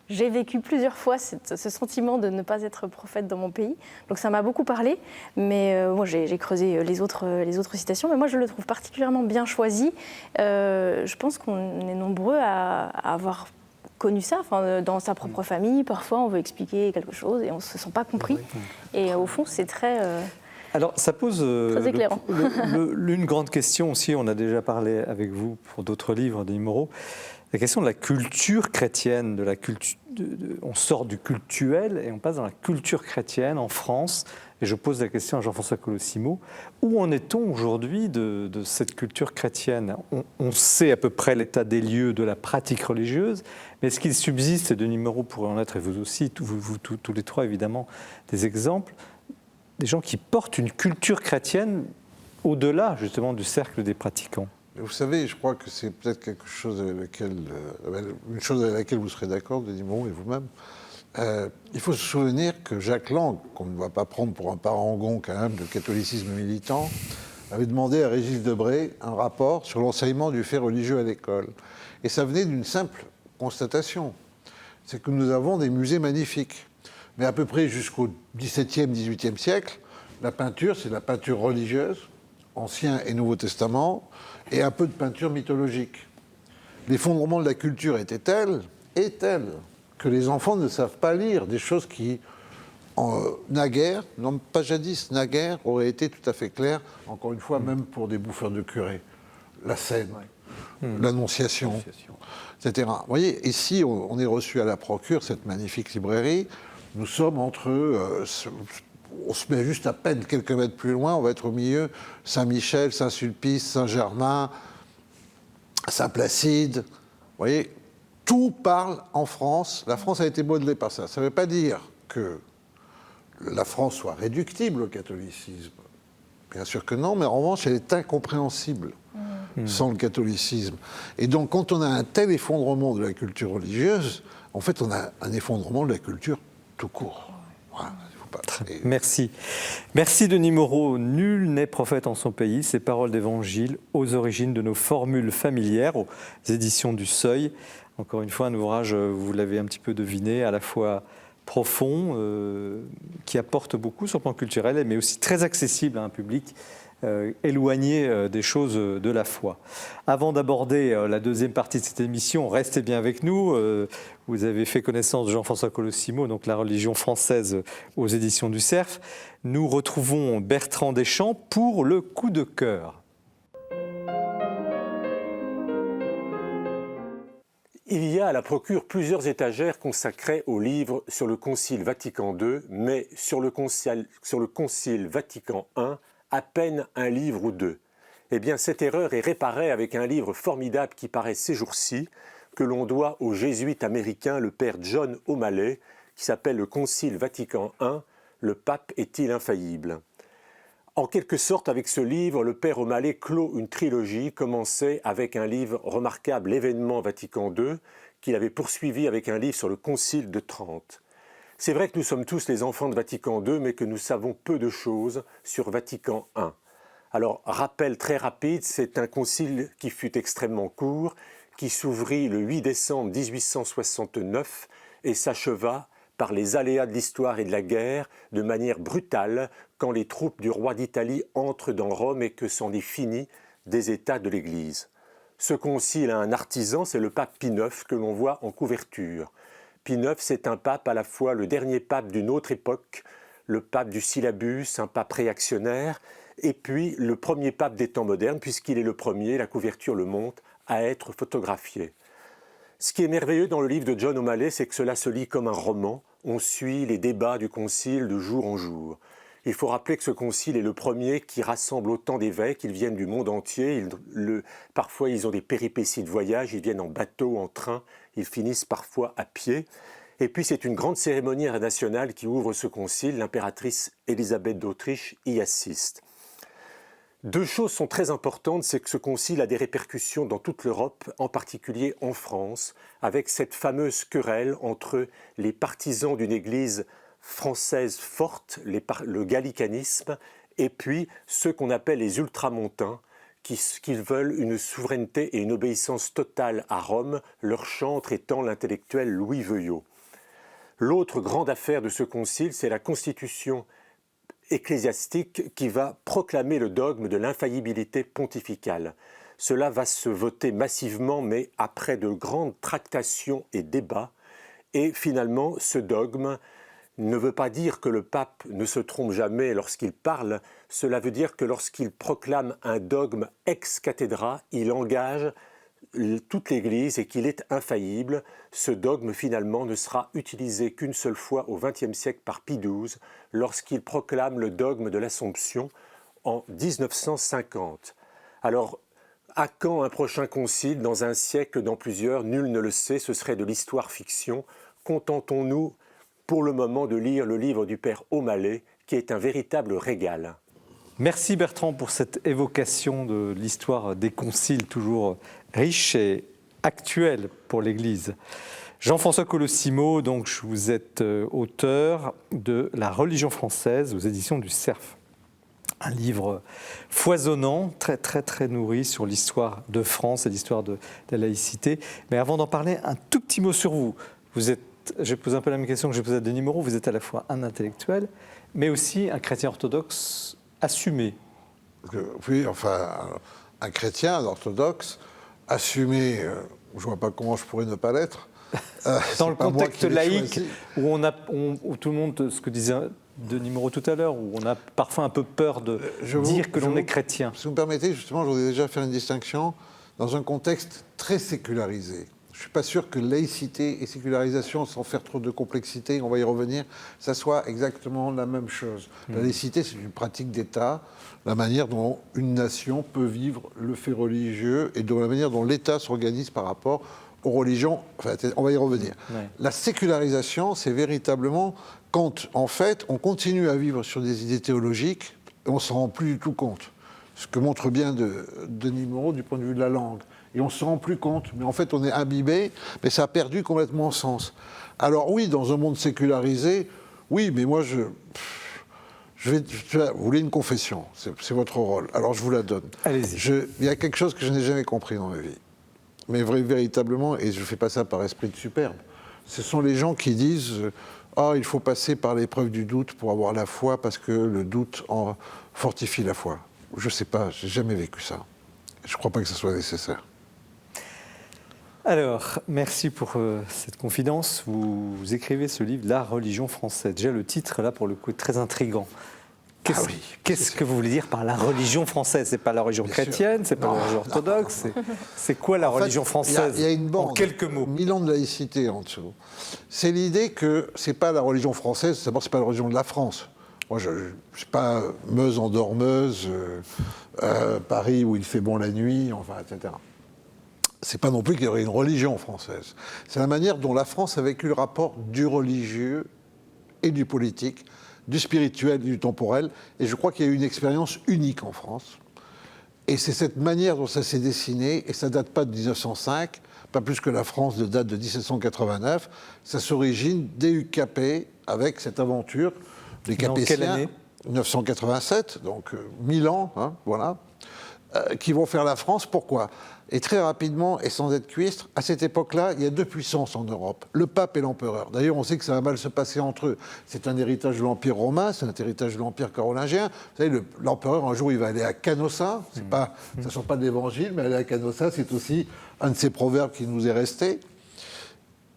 j'ai vécu plusieurs fois ce sentiment de ne pas être prophète dans mon pays. Donc ça m'a beaucoup parlé, mais moi j'ai creusé les autres citations, mais moi je le trouve particulièrement bien choisi. Je pense qu'on est nombreux à avoir connu ça, dans sa propre famille. Parfois on veut expliquer quelque chose et on ne se sent pas compris. Et au fond c'est très... Alors, ça pose éclairant. L'une grande question aussi, on a déjà parlé avec vous pour d'autres livres, Denis Moreau. la question de la culture chrétienne, on sort du cultuel et on passe dans la culture chrétienne en France. Et je pose la question à Jean-François Colosimo, où en est-on aujourd'hui de cette culture chrétienne ? On sait à peu près l'état des lieux de la pratique religieuse, mais est-ce qu'il subsiste, et Denis Moreau pourrait en être, et vous aussi, vous tous les trois évidemment, des exemples, des gens qui portent une culture chrétienne au-delà justement du cercle des pratiquants ? Vous savez, je crois que c'est peut-être quelque chose une chose avec laquelle vous serez d'accord, Denis Moreau et vous-même. Il faut se souvenir que Jacques Lang, qu'on ne va pas prendre pour un parangon quand même de catholicisme militant, avait demandé à Régis Debray un rapport sur l'enseignement du fait religieux à l'école. Et ça venait d'une simple constatation, c'est que nous avons des musées magnifiques. Mais à peu près jusqu'au XVIIe, XVIIIe siècle, la peinture, c'est la peinture religieuse, Ancien et Nouveau Testament, et un peu de peinture mythologique. L'effondrement de la culture est tel que les enfants ne savent pas lire des choses qui, naguère, non pas jadis, naguère, auraient été tout à fait claires, encore une fois, même pour des bouffeurs de curés. La scène, l'Annonciation, etc. Vous voyez, ici, on est reçu à la Procure, cette magnifique librairie. Nous sommes entre... on se met juste à peine quelques mètres plus loin, on va être au milieu Saint-Michel, Saint-Sulpice, Saint-Germain, Saint-Placide. Vous voyez, tout parle en France. La France a été modelée par ça. Ça ne veut pas dire que la France soit réductible au catholicisme. Bien sûr que non, mais en revanche, elle est incompréhensible sans le catholicisme. Et donc, quand on a un tel effondrement de la culture religieuse, en fait, on a un effondrement de la culture tout court. Voilà. Merci. Merci Denis Moreau. Nul n'est prophète en son pays. Ces paroles d'évangile aux origines de nos formules familières, aux éditions du Seuil. Encore une fois, un ouvrage, vous l'avez un petit peu deviné, à la fois profond, qui apporte beaucoup sur le plan culturel, mais aussi très accessible à un public éloigné des choses de la foi. Avant d'aborder la deuxième partie de cette émission, restez bien avec nous. Vous avez fait connaissance de Jean-François Colosimo, donc La religion française aux éditions du Cerf. Nous retrouvons Bertrand Deschamps pour le coup de cœur. Il y a à la Procure plusieurs étagères consacrées aux livres sur le Concile Vatican II, mais sur le Concile Vatican I, à peine un livre ou deux. Eh bien, cette erreur est réparée avec un livre formidable qui paraît ces jours-ci, que l'on doit au jésuite américain, le père John O'Malley, qui s'appelle le Concile Vatican I, le pape est-il infaillible ? En quelque sorte, avec ce livre, le père O'Malley clôt une trilogie commencée avec un livre remarquable, l'événement Vatican II, qu'il avait poursuivi avec un livre sur le Concile de Trente. C'est vrai que nous sommes tous les enfants de Vatican II, mais que nous savons peu de choses sur Vatican I. Alors, rappel très rapide, c'est un concile qui fut extrêmement court, qui s'ouvrit le 8 décembre 1869 et s'acheva par les aléas de l'histoire et de la guerre de manière brutale quand les troupes du roi d'Italie entrent dans Rome et que c'en est fini des États de l'Église. Ce concile a un artisan, c'est le pape Pie IX que l'on voit en couverture. Pie IX, c'est un pape à la fois le dernier pape d'une autre époque, le pape du syllabus, un pape réactionnaire, et puis le premier pape des temps modernes, puisqu'il est le premier, la couverture le montre, à être photographié. Ce qui est merveilleux dans le livre de John O'Malley, c'est que cela se lit comme un roman. On suit les débats du concile de jour en jour. Il faut rappeler que ce concile est le premier qui rassemble autant d'évêques. Ils viennent du monde entier. Parfois, ils ont des péripéties de voyage. Ils viennent en bateau, en train. Ils finissent parfois à pied. Et puis, c'est une grande cérémonie nationale qui ouvre ce concile. L'impératrice Élisabeth d'Autriche y assiste. Deux choses sont très importantes, c'est que ce concile a des répercussions dans toute l'Europe, en particulier en France, avec cette fameuse querelle entre les partisans d'une église française forte, le gallicanisme, et puis ceux qu'on appelle les ultramontains, qui veulent une souveraineté et une obéissance totale à Rome, leur chantre étant l'intellectuel Louis Veuillot. L'autre grande affaire de ce concile, c'est la constitution ecclésiastique qui va proclamer le dogme de l'infaillibilité pontificale. Cela va se voter massivement, mais après de grandes tractations et débats. Et finalement, ce dogme ne veut pas dire que le pape ne se trompe jamais lorsqu'il parle. Cela veut dire que lorsqu'il proclame un dogme ex cathedra, il engage toute l'Église et qu'il est infaillible. Ce dogme, finalement, ne sera utilisé qu'une seule fois au XXe siècle par Pie XII, lorsqu'il proclame le dogme de l'Assomption en 1950. Alors, à quand un prochain concile? Dans un siècle, dans plusieurs? Nul ne le sait, ce serait de l'histoire-fiction. Contentons-nous pour le moment de lire le livre du père O'Malley, qui est un véritable régal. Merci Bertrand pour cette évocation de l'histoire des conciles, toujours riche et actuelle pour l'Église. Jean-François Colosimo, donc vous êtes auteur de La religion française aux éditions du Cerf. Un livre foisonnant, très très très nourri sur l'histoire de France et l'histoire de la laïcité. Mais avant d'en parler, un tout petit mot sur vous. Je pose un peu la même question que j'ai posée à Denis Moreau. Vous êtes à la fois un intellectuel, mais aussi un chrétien orthodoxe assumé. Oui, enfin, un chrétien, un orthodoxe, assumé, je ne vois pas comment je pourrais ne pas l'être. Dans le contexte laïque, où tout le monde, ce que disait Denis Moreau tout à l'heure, où on a parfois un peu peur de dire que l'on est chrétien. Si vous me permettez, justement, je voudrais déjà faire une distinction dans un contexte très sécularisé. Je ne suis pas sûr que laïcité et sécularisation, sans faire trop de complexité, on va y revenir, ça soit exactement la même chose. La laïcité, c'est une pratique d'État, la manière dont une nation peut vivre le fait religieux et de la manière dont l'État s'organise par rapport aux religions. Enfin, on va y revenir. Ouais. La sécularisation, c'est véritablement quand, en fait, on continue à vivre sur des idées théologiques et on ne s'en rend plus du tout compte. Ce que montre bien Denis Moreau du point de vue de la langue. Et on ne se rend plus compte, mais en fait on est imbibé, mais ça a perdu complètement sens. Alors oui, dans un monde sécularisé, oui, mais moi vous voulez une confession, c'est votre rôle, alors je vous la donne. Allez-y. Il y a quelque chose que je n'ai jamais compris dans ma vie, mais véritablement, et je ne fais pas ça par esprit de superbe, ce sont les gens qui disent « Ah, il faut passer par l'épreuve du doute pour avoir la foi, parce que le doute fortifie la foi ». Je ne sais pas, je n'ai jamais vécu ça. Je ne crois pas que ce soit nécessaire. Alors, merci pour cette confidence. Vous écrivez ce livre, La religion française. Déjà, le titre, là, pour le coup, est très intriguant. Qu'est-ce que vous voulez dire par la religion française? C'est pas la religion chrétienne, c'est pas la religion orthodoxe. C'est quoi la religion française? Il y a une bande, en quelques mots. 1000 ans de laïcité en dessous. C'est l'idée que c'est pas la religion française, d'abord, c'est pas la religion de la France. Moi, je ne suis pas Meuse en dormeuse, Paris où il fait bon la nuit, enfin, etc. C'est pas non plus qu'il y aurait une religion française. C'est la manière dont la France a vécu le rapport du religieux et du politique, du spirituel et du temporel. Et je crois qu'il y a eu une expérience unique en France. Et c'est cette manière dont ça s'est dessiné, et ça ne date pas de 1905, pas plus que la France date de 1789. Ça s'origine dès UKP avec cette aventure des Capétiens. Quelle année ? 1987, donc 1000 ans, hein, voilà, qui vont faire la France. Pourquoi ? Et très rapidement, et sans être cuistre, à cette époque-là, il y a deux puissances en Europe, le pape et l'empereur. D'ailleurs, on sait que ça va mal se passer entre eux. C'est un héritage de l'Empire romain, c'est un héritage de l'Empire carolingien. Vous savez, l'empereur, un jour, il va aller à Canossa. Ça ne sort pas de l'Évangile, mais aller à Canossa, c'est aussi un de ces proverbes qui nous est resté.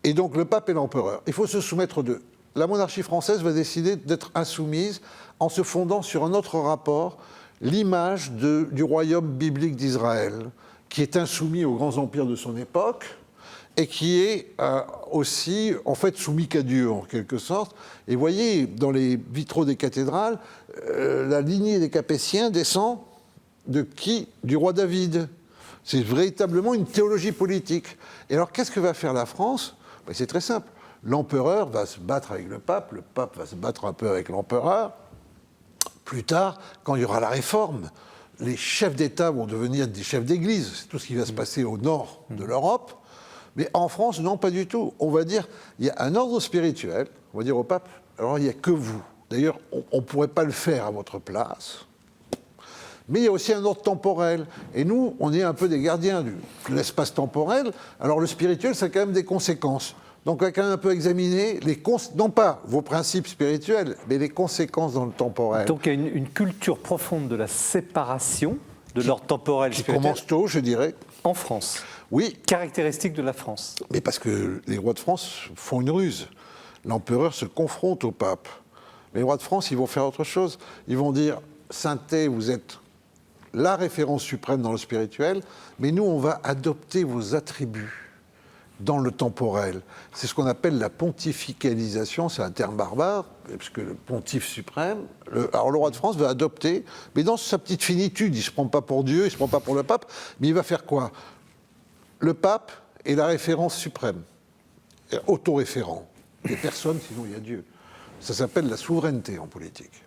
Et donc, le pape et l'empereur, il faut se soumettre d'eux. La monarchie française va décider d'être insoumise en se fondant sur un autre rapport, l'image du royaume biblique d'Israël, qui est insoumis aux grands empires de son époque et qui est aussi, en fait, soumis qu'à Dieu, en quelque sorte. Et vous voyez, dans les vitraux des cathédrales, la lignée des Capétiens descend de qui ? Du roi David. C'est véritablement une théologie politique. Et alors, qu'est-ce que va faire la France ? Ben, c'est très simple. L'empereur va se battre avec le pape va se battre un peu avec l'empereur. Plus tard, quand il y aura la réforme, les chefs d'État vont devenir des chefs d'Église. C'est tout ce qui va se passer au nord de l'Europe. Mais en France, non, pas du tout. On va dire, il y a un ordre spirituel, on va dire au pape, alors il n'y a que vous. D'ailleurs, on ne pourrait pas le faire à votre place. Mais il y a aussi un ordre temporel. Et nous, on est un peu des gardiens de l'espace temporel. Alors le spirituel, ça a quand même des conséquences. Donc on va quand même un peu examiner, non pas vos principes spirituels, mais les conséquences dans le temporel. Donc il y a une culture profonde de la séparation de l'ordre temporel qui spirituel. Commence tôt, je dirais. En France. Oui. Caractéristique de la France. Mais parce que les rois de France font une ruse. L'empereur se confronte au pape. Mais les rois de France, ils vont faire autre chose. Ils vont dire, Sainteté, vous êtes la référence suprême dans le spirituel, mais nous, on va adopter vos attributs dans le temporel. C'est ce qu'on appelle la pontificalisation, c'est un terme barbare, puisque le pontife suprême, alors le roi de France va adopter, mais dans sa petite finitude, il ne se prend pas pour Dieu, il ne se prend pas pour le pape, mais il va faire quoi? Le pape est la référence suprême, autoréférent. Il n'y a personne, sinon il y a Dieu. Ça s'appelle la souveraineté en politique.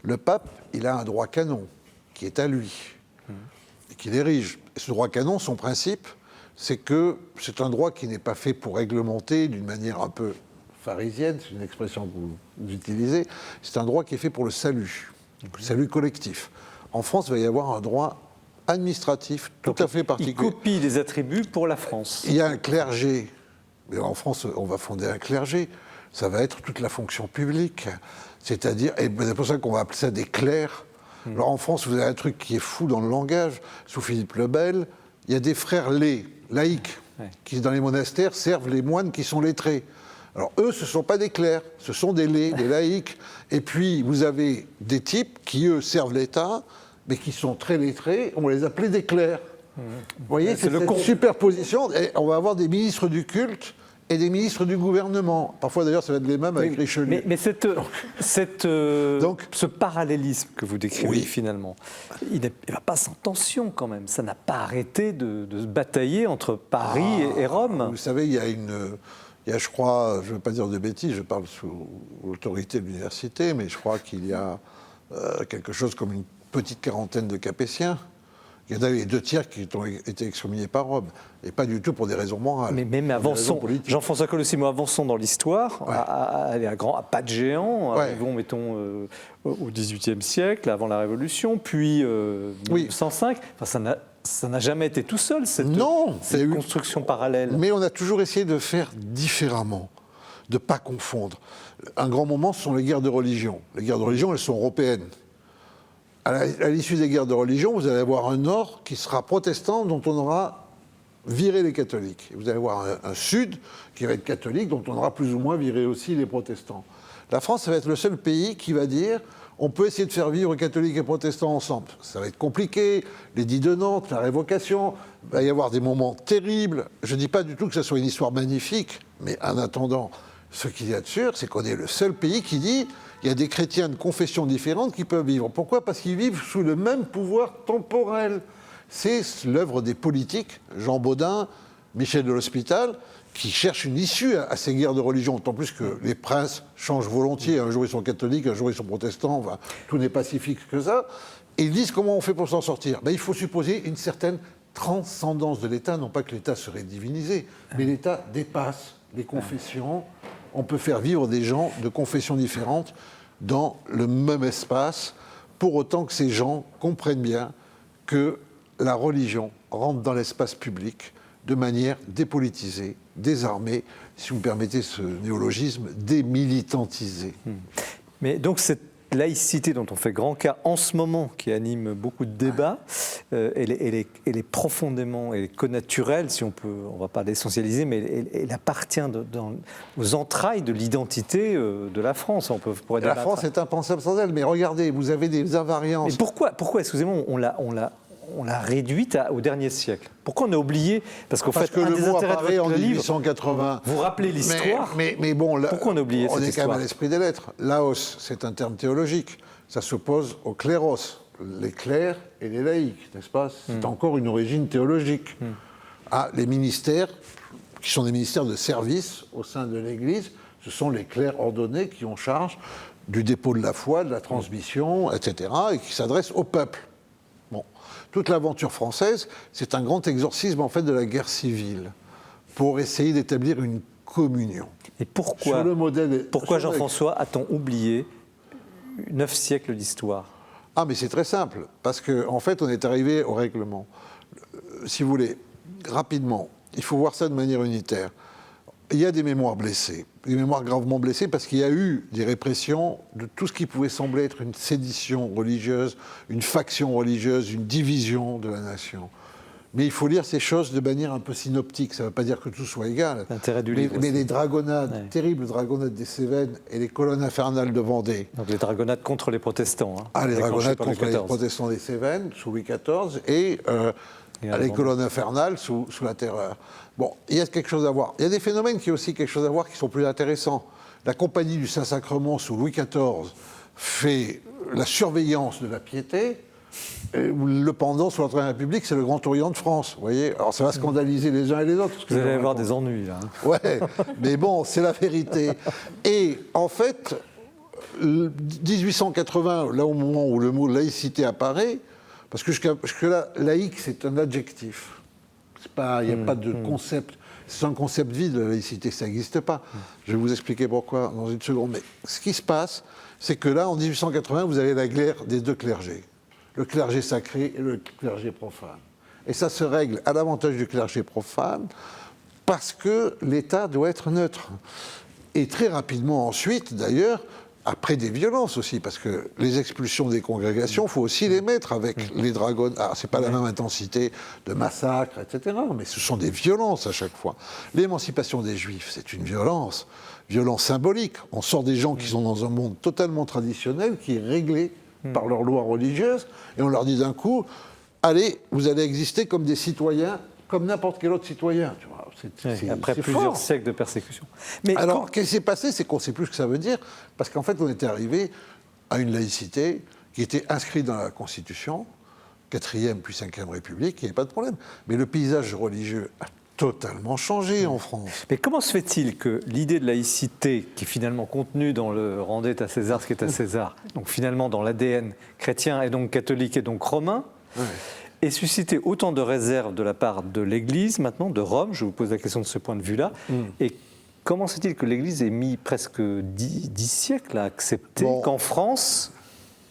Le pape, il a un droit canon, qui est à lui, et qu'il érige. Et ce droit canon, son principe, c'est que c'est un droit qui n'est pas fait pour réglementer d'une manière un peu pharisienne, c'est une expression que vous utilisez, c'est un droit qui est fait pour le salut collectif. En France, il va y avoir un droit administratif tout à fait particulier. Il copie des attributs pour la France. Il y a un clergé, mais en France, on va fonder un clergé, ça va être toute la fonction publique, c'est-à-dire, et c'est pour ça qu'on va appeler ça des clercs. Alors en France, vous avez un truc qui est fou dans le langage, sous Philippe le Bel, il y a des frères laïcs, qui dans les monastères servent les moines qui sont lettrés. Alors eux, ce ne sont pas des clercs, ce sont des laïcs. Et puis vous avez des types qui, eux, servent l'État, mais qui sont très lettrés, on les appelait des clercs. Vous voyez, c'est cette superposition. Et on va avoir des ministres du culte et des ministres du gouvernement. Parfois, d'ailleurs, ça va être les mêmes avec Richelieu. Mais ce parallélisme que vous décrivez, finalement, il ne va pas sans tension quand même. Ça n'a pas arrêté de se batailler entre Paris et Rome. Vous savez, il y a, je crois, je ne veux pas dire de bêtises, je parle sous l'autorité de l'université, mais je crois qu'il y a quelque chose comme une petite quarantaine de Capétiens. Il y en a eu 2 tiers qui ont été excommuniés par Rome, et pas du tout pour des raisons morales. Mais même avançons, Jean-François Colossimo, avançons dans l'histoire, à pas de géant, arrivons, mettons, au XVIIIe siècle, avant la Révolution, puis 1905. Enfin, ça n'a jamais été tout seul, cette construction parallèle. Mais on a toujours essayé de faire différemment, de ne pas confondre. Un grand moment, ce sont les guerres de religion. Les guerres de religion, elles sont européennes. À l'issue des guerres de religion, vous allez avoir un nord qui sera protestant, dont on aura viré les catholiques. Et vous allez avoir un sud qui va être catholique, dont on aura plus ou moins viré aussi les protestants. La France, ça va être le seul pays qui va dire on peut essayer de faire vivre catholiques et protestants ensemble. Ça va être compliqué, l'édit de Nantes, la révocation, il va y avoir des moments terribles. Je ne dis pas du tout que ça soit une histoire magnifique, mais en attendant, ce qu'il y a de sûr, c'est qu'on est le seul pays qui dit il y a des chrétiens de confessions différentes qui peuvent vivre. Pourquoi ? Parce qu'ils vivent sous le même pouvoir temporel. C'est l'œuvre des politiques, Jean Baudin, Michel de l'Hospital, qui cherchent une issue à ces guerres de religion. D'autant plus que les princes changent volontiers. Un jour ils sont catholiques, un jour ils sont protestants. Enfin, tout n'est pas si fixe que ça. Et ils disent comment on fait pour s'en sortir ? Il faut supposer une certaine transcendance de l'État. Non pas que l'État serait divinisé, mais l'État dépasse les confessions. On peut faire vivre des gens de confessions différentes dans le même espace, pour autant que ces gens comprennent bien que la religion rentre dans l'espace public de manière dépolitisée, désarmée, si vous me permettez ce néologisme, démilitantisée. Mais donc cette laïcité dont on fait grand cas en ce moment, qui anime beaucoup de débats, elle est profondément, elle est connaturelle, si on peut, on ne va pas l'essentialiser, mais elle appartient aux entrailles de l'identité de la France. La France est impensable sans elle, mais regardez, vous avez des invariances. Mais pourquoi excusez-moi, on l'a réduite au dernier siècle. Pourquoi on a oublié ? Parce qu'en fait, que un le des mot intérêts apparaît de en votre livre, 1880. vous rappelez l'histoire. Mais bon, là, pourquoi on a oublié cette histoire ? On est quand même à histoire ? l'esprit des lettres. Laos, c'est un terme théologique. Ça s'oppose au cléros, les clercs et les laïcs, n'est-ce pas ? C'est encore une origine théologique. Les ministères, qui sont des ministères de service au sein de l'Église, ce sont les clercs ordonnés qui ont charge du dépôt de la foi, de la transmission, etc., et qui s'adressent au peuple. Bon. Toute l'aventure française, c'est un grand exorcisme en fait de la guerre civile pour essayer d'établir une communion. Et pourquoi, Jean-François, a-t-on oublié 9 siècles d'histoire ? Mais c'est très simple, parce qu'en fait, on est arrivé au règlement. Si vous voulez, rapidement, il faut voir ça de manière unitaire. Il y a des mémoires blessées, des mémoires gravement blessées, parce qu'il y a eu des répressions de tout ce qui pouvait sembler être une sédition religieuse, une faction religieuse, une division de la nation. Mais il faut lire ces choses de manière un peu synoptique. Ça ne veut pas dire que tout soit égal. L'intérêt du mais, livre mais aussi. les dragonnades, Ouais. terribles dragonnades des Cévennes et les colonnes infernales de Vendée. Donc les dragonnades contre les protestants. Hein, Ah, les déclenchées dragonnades par Louis contre les XIV. protestants des Cévennes sous Louis XIV et Et à les Vendée. colonnes infernales sous la Terreur. Bon, il y a quelque chose à voir. Il y a des phénomènes qui ont aussi quelque chose à voir qui sont plus intéressants. La Compagnie du Saint-Sacrement sous Louis XIV fait la surveillance de la piété. Et le pendant sous la Troisième République, c'est le Grand Orient de France. Vous voyez, alors ça va scandaliser les uns et les autres. ce que Vous je allez avoir raconte. des ennuis là. hein. Ouais, mais bon, c'est la vérité. Et en fait, 1880, là au moment où le mot laïcité apparaît, parce que jusque-là, laïque, c'est un adjectif. Il n'y a pas de concept. C'est un concept vide, la laïcité, ça n'existe pas. Je vais vous expliquer pourquoi dans une seconde. Mais ce qui se passe, c'est que là, en 1880, vous avez la guerre des deux clergés. Le clergé sacré et le clergé profane. Et ça se règle à l'avantage du clergé profane parce que l'État doit être neutre. Et très rapidement ensuite, d'ailleurs, après des violences aussi, parce que les expulsions des congrégations, il faut aussi les mettre avec les dragons. Ah, c'est pas la même intensité de massacre, etc. Mais ce sont des violences à chaque fois. L'émancipation des Juifs, c'est une violence symbolique. On sort des gens qui sont dans un monde totalement traditionnel, qui est réglé par leurs lois religieuses, et on leur dit d'un coup, allez, vous allez exister comme des citoyens, comme n'importe quel autre citoyen. Tu vois. Après C'est plusieurs fort. siècles de persécution. Mais Alors, qu'est-ce qui s'est passé? C'est qu'on ne sait plus ce que ça veut dire, parce qu'en fait, on était arrivé à une laïcité qui était inscrite dans la Constitution, 4e puis 5e République, il n'y avait pas de problème. Mais le paysage religieux a totalement changé en France. Mais comment se fait-il que l'idée de laïcité, qui est finalement contenue dans le « rendez à César ce qui est à César », donc finalement dans l'ADN chrétien et donc catholique et donc romain, ait suscité autant de réserves de la part de l'Église, maintenant, de Rome, je vous pose la question de ce point de vue-là, et comment se fait-il que l'Église ait mis presque 10 siècles à accepter qu'en France,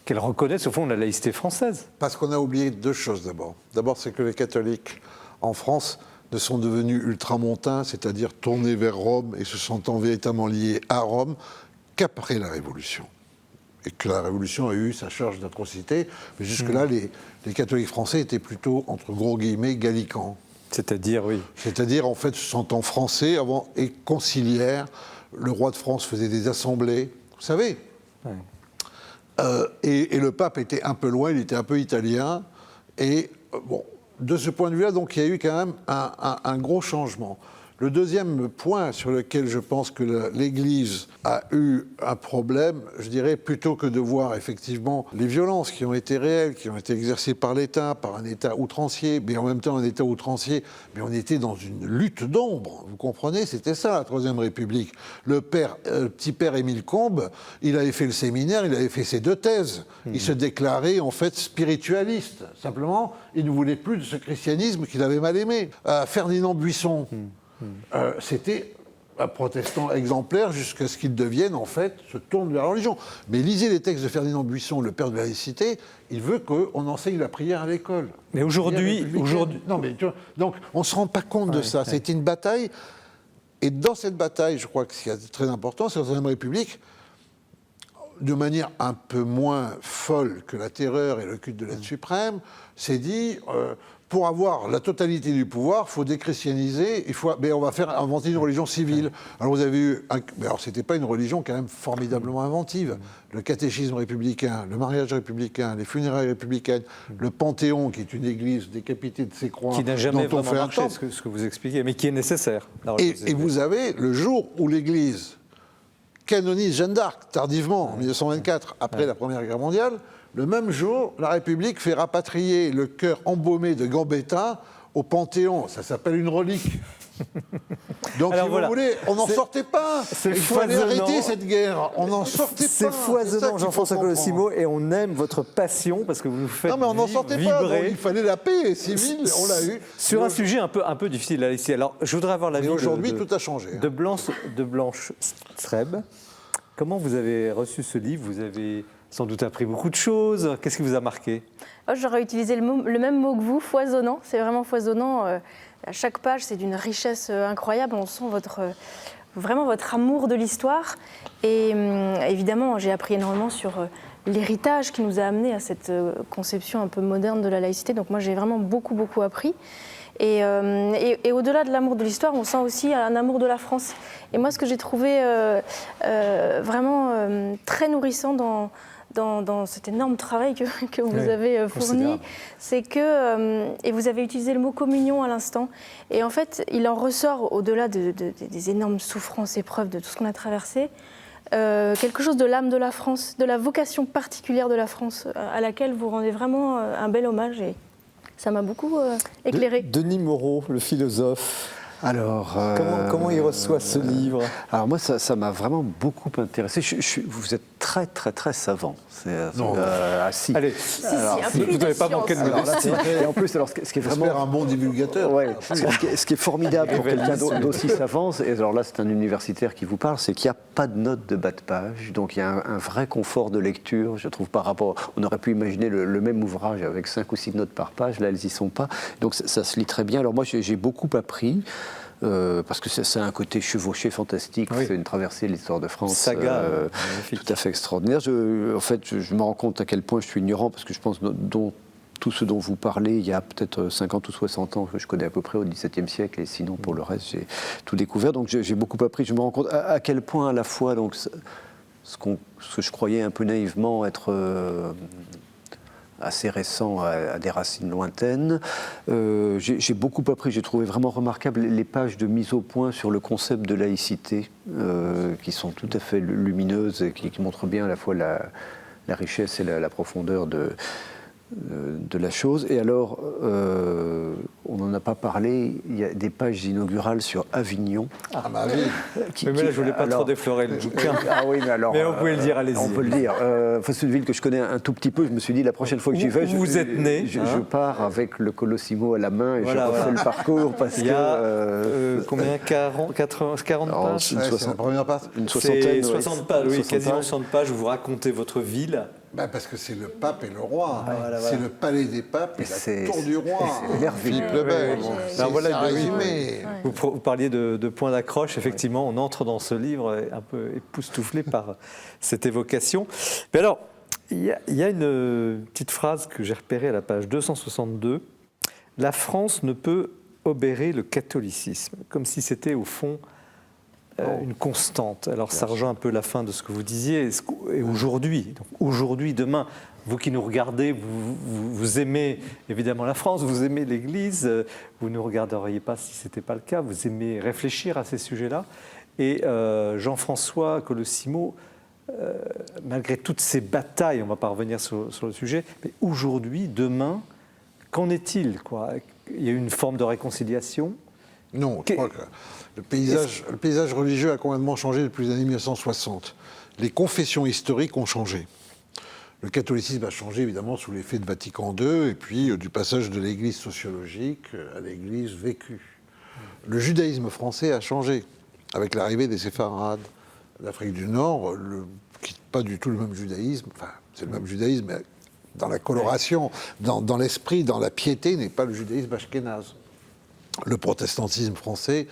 qu'elle reconnaisse au fond la laïcité française? Parce qu'on a oublié deux choses d'abord. D'abord, c'est que les catholiques en France ne sont devenus ultramontains, c'est-à-dire tournés vers Rome et se sentant véritablement liés à Rome, qu'après la Révolution. Et que la Révolution a eu sa charge d'atrocité, mais jusque-là, les catholiques français étaient plutôt, entre gros guillemets, gallicans. C'est-à-dire, oui. C'est-à-dire, en fait, se sentant français avant et conciliaires. Le roi de France faisait des assemblées, vous savez. Et le pape était un peu loin, il était un peu italien. Et bon, de ce point de vue-là, donc, il y a eu quand même un gros changement. Le deuxième point sur lequel je pense que l'Église a eu un problème, je dirais, plutôt que de voir effectivement les violences qui ont été réelles, qui ont été exercées par l'État, par un État outrancier, mais en même temps un État outrancier, mais on était dans une lutte d'ombre, vous comprenez? C'était ça la Troisième République. Le petit père Émile Combes, il avait fait le séminaire, il avait fait ses 2 thèses. Il se déclarait en fait spiritualiste. Simplement, il ne voulait plus de ce christianisme qu'il avait mal aimé. Ferdinand Buisson, c'était un protestant exemplaire jusqu'à ce qu'il devienne, en fait, se tourne vers la religion. Mais lisez les textes de Ferdinand Buisson, le père de la laïcité, il veut qu'on enseigne la prière à l'école. Mais aujourd'hui... Non, mais tu vois, donc, on ne se rend pas compte de ça. C'était une bataille. Et dans cette bataille, je crois que ce qui est très important, c'est la Troisième République, de manière un peu moins folle que la terreur et le culte de l'aide suprême, s'est dit... pour avoir la totalité du pouvoir, il faut déchristianiser, mais on va inventer une religion civile. Alors vous avez eu... alors c'était pas une religion quand même formidablement inventive. Le catéchisme républicain, le mariage républicain, les funérailles républicaines, le Panthéon, qui est une église décapitée de ses croix, Qui n'a jamais dont on vraiment fait un marché, temple. ce que vous expliquez, mais qui est nécessaire. Et vous avez le jour où l'Église canonise Jeanne d'Arc, tardivement, en 1924, après la Première Guerre mondiale, le même jour, la République fait rapatrier le cœur embaumé de Gambetta au Panthéon. Ça s'appelle une relique. Donc, alors, si voilà. vous voulez, on n'en sortait pas. C'est Il fallait foisonnant. arrêter cette guerre. On n'en sortait pas. C'est foisonnant, ça qu'il faut Jean-François comprendre. Colossimo, et on aime votre passion parce que vous nous faites Non, mais on n'en sortait pas. Donc, vibrer il fallait la paix civile. On l'a eu. sur un sujet un peu difficile là, ici. Alors, je voudrais avoir l'avis Mais aujourd'hui, de tout a changé. de Blanche Streb. Comment vous avez reçu ce livre? Vous avez sans doute appris beaucoup de choses. Qu'est-ce qui vous a marqué? J'aurais utilisé le même mot que vous, foisonnant. C'est vraiment foisonnant. À chaque page, c'est d'une richesse incroyable. On sent vraiment votre amour de l'histoire. Et évidemment, j'ai appris énormément sur l'héritage qui nous a amené à cette conception un peu moderne de la laïcité. Donc moi, j'ai vraiment beaucoup, beaucoup appris. Et au-delà de l'amour de l'histoire, on sent aussi un amour de la France. Et moi, ce que j'ai trouvé vraiment très nourrissant dans cet énorme travail que vous avez fourni, c'est que, et vous avez utilisé le mot communion à l'instant, et en fait, il en ressort, au-delà des énormes souffrances, épreuves, de tout ce qu'on a traversé, quelque chose de l'âme de la France, de la vocation particulière de la France, à laquelle vous rendez vraiment un bel hommage. Et ça m'a beaucoup éclairé. Denis Moreau, le philosophe. Alors, Comment il reçoit ce livre? Alors moi, ça m'a vraiment beaucoup intéressé. Vous êtes très, très, très savant. Non. Si. Allez, un peu vous n'avez pas manqué de Alors là, modestie. et en plus, alors, ce qui est vraiment... J'espère un bon divulgateur. Ouais. Ce qui est formidable pour quelqu'un d'aussi savant, et alors là c'est un universitaire qui vous parle, c'est qu'il n'y a pas de notes de bas de page, donc il y a un vrai confort de lecture, je trouve, par rapport... On aurait pu imaginer le même ouvrage avec 5 ou 6 notes par page, là elles n'y sont pas, donc ça se lit très bien. Alors moi j'ai beaucoup appris, parce que ça a un côté chevauché fantastique, Oui. c'est une traversée de l'histoire de France Saga, tout à fait extraordinaire. En fait, je me rends compte à quel point je suis ignorant, parce que je pense tout ce dont vous parlez, il y a peut-être 50 ou 60 ans que je connais à peu près au XVIIe siècle, et sinon pour le reste j'ai tout découvert, donc j'ai beaucoup appris. Je me rends compte à quel point à la fois donc, ce que je croyais un peu naïvement être assez récent, à des racines lointaines. J'ai beaucoup appris, j'ai trouvé vraiment remarquable les pages de mise au point sur le concept de laïcité, qui sont tout à fait lumineuses et qui montrent bien à la fois la richesse et la profondeur de la chose. Et alors, on n'en a pas parlé, il y a des pages inaugurales sur Avignon. Ah bah oui. Mais là, je ne voulais pas trop déflorer le bouquin. Ah oui, mais alors... Mais on pouvait le dire, allez-y. On peut le dire. C'est une ville que je connais un tout petit peu. Je me suis dit, la prochaine fois que j'y vais, vous êtes né, je hein. pars avec le Colossimo à la main et Voilà, je refais le parcours parce Il y a que... combien 40 pages Ouais, c'est la première partie. Une C'est soixantaine. 60 pages, oui, 60 quasiment pages. 60 pages où vous racontez votre ville. Bah parce que c'est le pape et le roi. voilà, C'est voilà. le palais des papes et C'est- la tour du roi. c'est merveilleux. Philippe le Bel. Oui. C'est Alors voilà, un oui. résumé. Vous parliez de points d'accroche, effectivement, on entre dans ce livre un peu époustouflé par cette évocation. Mais alors, il y a une petite phrase que j'ai repérée à la page 262. « La France ne peut obérer le catholicisme », comme si c'était au fond une constante. Alors ça rejoint un peu la fin de ce que vous disiez. Et aujourd'hui, demain, vous qui nous regardez, vous aimez évidemment la France, vous aimez l'Église, vous ne regarderiez pas si ce n'était pas le cas, vous aimez réfléchir à ces sujets-là. Et Jean-François Colossimo, malgré toutes ces batailles, on ne va pas revenir sur le sujet, mais aujourd'hui, demain, qu'en est-il, quoi? Il y a eu une forme de réconciliation. Non, je crois que le paysage religieux a complètement changé depuis les années 1960. Les confessions historiques ont changé. Le catholicisme a changé évidemment sous l'effet de Vatican II et puis du passage de l'Église sociologique à l'Église vécue. Le judaïsme français a changé avec l'arrivée des séfarades d'Afrique du Nord, qui n'est pas du tout le même judaïsme, enfin c'est le même judaïsme, mais dans la coloration, dans l'esprit, dans la piété, n'est pas le judaïsme ashkénaze. Le protestantisme français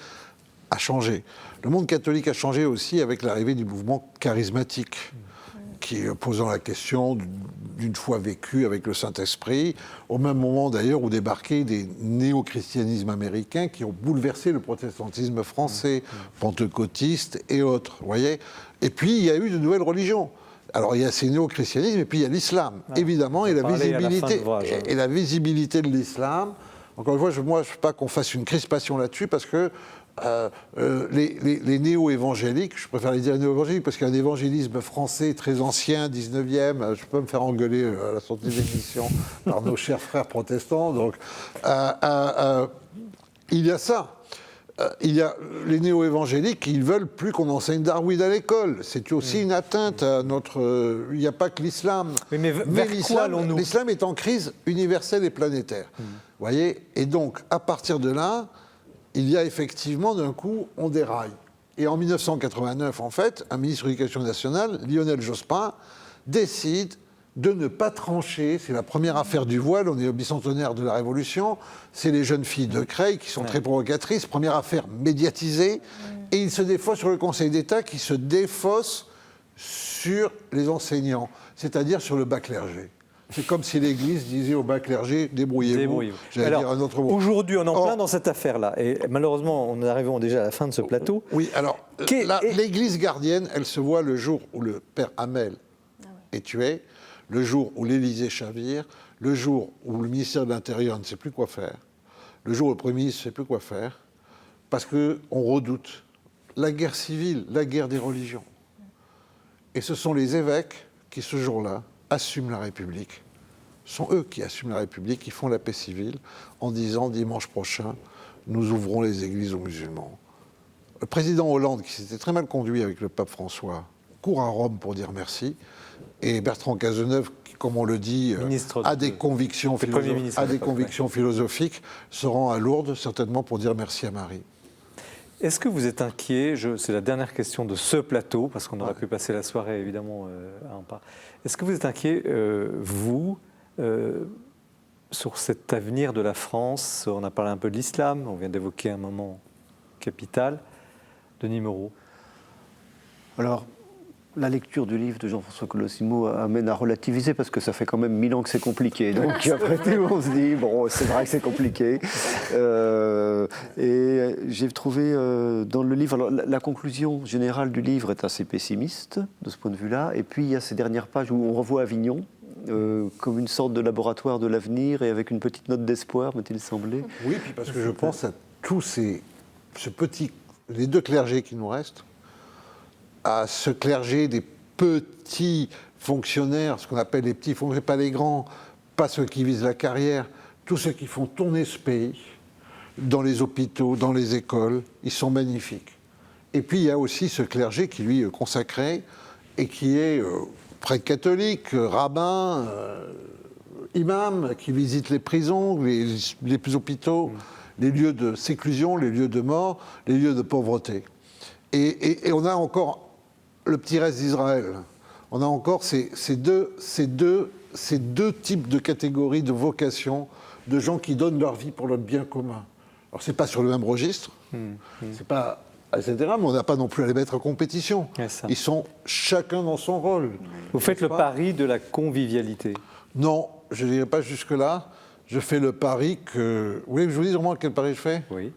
a changé. Le monde catholique a changé aussi avec l'arrivée du mouvement charismatique, qui posant la question d'une foi vécue avec le Saint-Esprit, au même moment d'ailleurs où débarquaient des néo-christianismes américains qui ont bouleversé le protestantisme français, pentecôtiste et autres, vous voyez. Et puis il y a eu de nouvelles religions. Alors il y a ces néo-christianismes et puis il y a l'islam, évidemment, et la visibilité de l'islam. Encore une fois, moi, je ne veux pas qu'on fasse une crispation là-dessus, parce que les néo-évangéliques, je préfère les dire néo-évangéliques, parce qu'il y a un évangélisme français très ancien, 19e, je peux me faire engueuler à la sortie de l'émission par nos chers frères protestants, donc il y a ça. Il y a les néo-évangéliques qui ne veulent plus qu'on enseigne Darwin à l'école. C'est aussi une atteinte à notre... Il n'y a pas que l'islam. Mais vers quoi allons-nous ? L'islam est en crise universelle et planétaire. Vous voyez ? Et donc, à partir de là, il y a effectivement, d'un coup, on déraille. Et en 1989, en fait, un ministre de l'Éducation nationale, Lionel Jospin, décide de ne pas trancher. C'est la première affaire du voile, on est au bicentenaire de la Révolution, c'est les jeunes filles de Creil qui sont très provocatrices, première affaire médiatisée, et il se défausse sur le Conseil d'État qui se défausse sur les enseignants, c'est-à-dire sur le bas clergé. C'est comme si l'Église disait au bas clergé, débrouillez-vous. J'allais dire un autre mot. Aujourd'hui, on est en plein dans cette affaire-là. Et malheureusement, on est arrivons déjà à la fin de ce plateau. Oui, alors, l'Église gardienne, elle se voit le jour où le père Hamel est tué, le jour où l'Élysée chavire, le jour où le ministère de l'Intérieur ne sait plus quoi faire, le jour où le Premier ministre ne sait plus quoi faire, parce qu'on redoute la guerre civile, la guerre des religions. Et ce sont les évêques qui, ce jour-là, assument la République. Ce sont eux qui assument la République, qui font la paix civile, en disant, dimanche prochain, nous ouvrons les églises aux musulmans. Le président Hollande, qui s'était très mal conduit avec le pape François, court à Rome pour dire merci. Et Bertrand Cazeneuve, qui, comme on le dit, a des convictions philosophiques, se rend à Lourdes, certainement pour dire merci à Marie. Est-ce que vous êtes inquiet, c'est la dernière question de ce plateau, parce qu'on aurait pu passer la soirée évidemment à en parler. Est-ce que vous êtes inquiet, vous, sur cet avenir de la France? On a parlé un peu de l'islam, on vient d'évoquer un moment capital. Denis Moreau. Alors, la lecture du livre de Jean-François Colosimo amène à relativiser parce que ça fait quand même 1000 ans que c'est compliqué. Donc après tout, on se dit, bon, c'est vrai que c'est compliqué. Et j'ai trouvé dans le livre, alors la conclusion générale du livre est assez pessimiste de ce point de vue-là. Et puis il y a ces dernières pages où on revoit Avignon comme une sorte de laboratoire de l'avenir et avec une petite note d'espoir, m'a-t-il semblé. Oui, puis parce que je pense à tous les deux clergés qui nous restent, à ce clergé des petits fonctionnaires, ce qu'on appelle les petits fonctionnaires, pas les grands, pas ceux qui visent la carrière, tous ceux qui font tourner ce pays, dans les hôpitaux, dans les écoles, ils sont magnifiques. Et puis il y a aussi ce clergé qui lui est consacré et qui est prêtre catholique, rabbin, imam, qui visite les prisons, les hôpitaux, les lieux de séclusion, les lieux de mort, les lieux de pauvreté. Et on a encore le petit reste d'Israël. On a encore ces deux types de catégories de vocations, de gens qui donnent leur vie pour le bien commun. Alors c'est pas sur le même registre, c'est pas etc. Mais on n'a pas non plus à les mettre en compétition. Ils sont chacun dans son rôle. Vous faites le pari de la convivialité? Non, je n'irai pas jusque-là. Je fais le pari que... Vous voulez que je vous dise vraiment quel pari je fais? Oui.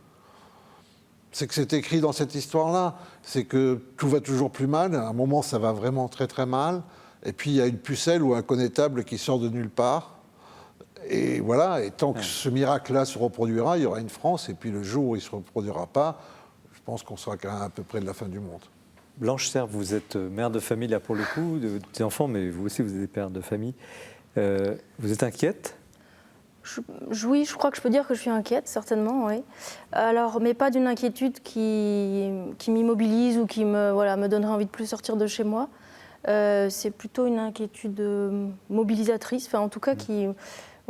C'est que c'est écrit dans cette histoire-là. C'est que tout va toujours plus mal. À un moment, ça va vraiment très très mal. Et puis, il y a une pucelle ou un connétable qui sort de nulle part. Et voilà. Et tant que ce miracle-là se reproduira, il y aura une France. Et puis, le jour où il ne se reproduira pas, je pense qu'on sera quand même à peu près de la fin du monde. Blanche Serre, vous êtes mère de famille, là, pour le coup, de petits enfants, mais vous aussi, vous êtes père de famille. Vous êtes inquiète? Oui, je crois que je peux dire que je suis inquiète, certainement, oui. Alors, mais pas d'une inquiétude qui m'immobilise ou qui me donnerait envie de plus sortir de chez moi. C'est plutôt une inquiétude mobilisatrice, enfin en tout cas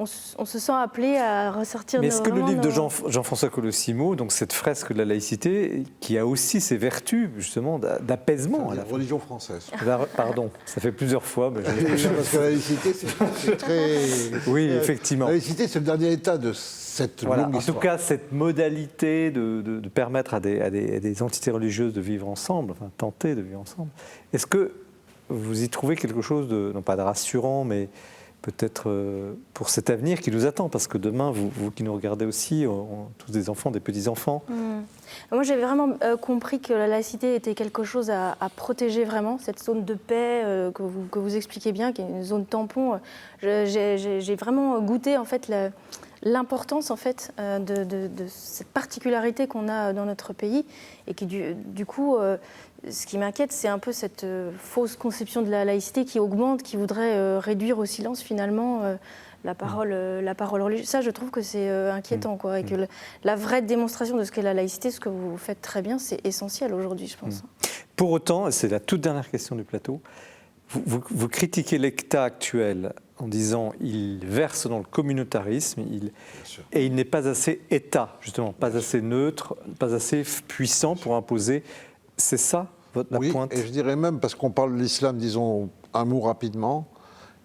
on se sent appelé à ressortir. Mais est-ce que le livre de Jean-François Colosimo, donc cette fresque de la laïcité, qui a aussi ses vertus justement d'apaisement, c'est la religion française. Pardon, ça fait plusieurs fois. Mais parce que la laïcité, c'est très. Oui, effectivement. La laïcité, c'est le dernier état de cette longue histoire. En tout cas, cette modalité de permettre à des entités religieuses de vivre ensemble, enfin tenter de vivre ensemble. Est-ce que vous y trouvez quelque chose de, non pas de rassurant, mais peut-être pour cet avenir qui nous attend, parce que demain, vous qui nous regardez aussi, tous des enfants, des petits-enfants. Moi, j'ai vraiment compris que la laïcité était quelque chose à protéger vraiment, cette zone de paix que vous expliquez bien, qui est une zone tampon. J'ai vraiment goûté en fait l'importance en fait de cette particularité qu'on a dans notre pays et qui du coup ce qui m'inquiète, c'est un peu cette fausse conception de la laïcité qui augmente, qui voudrait réduire au silence finalement la parole religieuse. Ça, je trouve que c'est inquiétant, quoi, et que la vraie démonstration de ce qu'est la laïcité, ce que vous faites très bien, c'est essentiel aujourd'hui, je pense. Pour autant, et c'est la toute dernière question du plateau, vous critiquez l'État actuel en disant il verse dans le communautarisme et il n'est pas assez État, justement, pas assez neutre, pas assez puissant pour imposer. C'est ça la pointe? Oui, et je dirais même, parce qu'on parle de l'islam, disons un mot rapidement,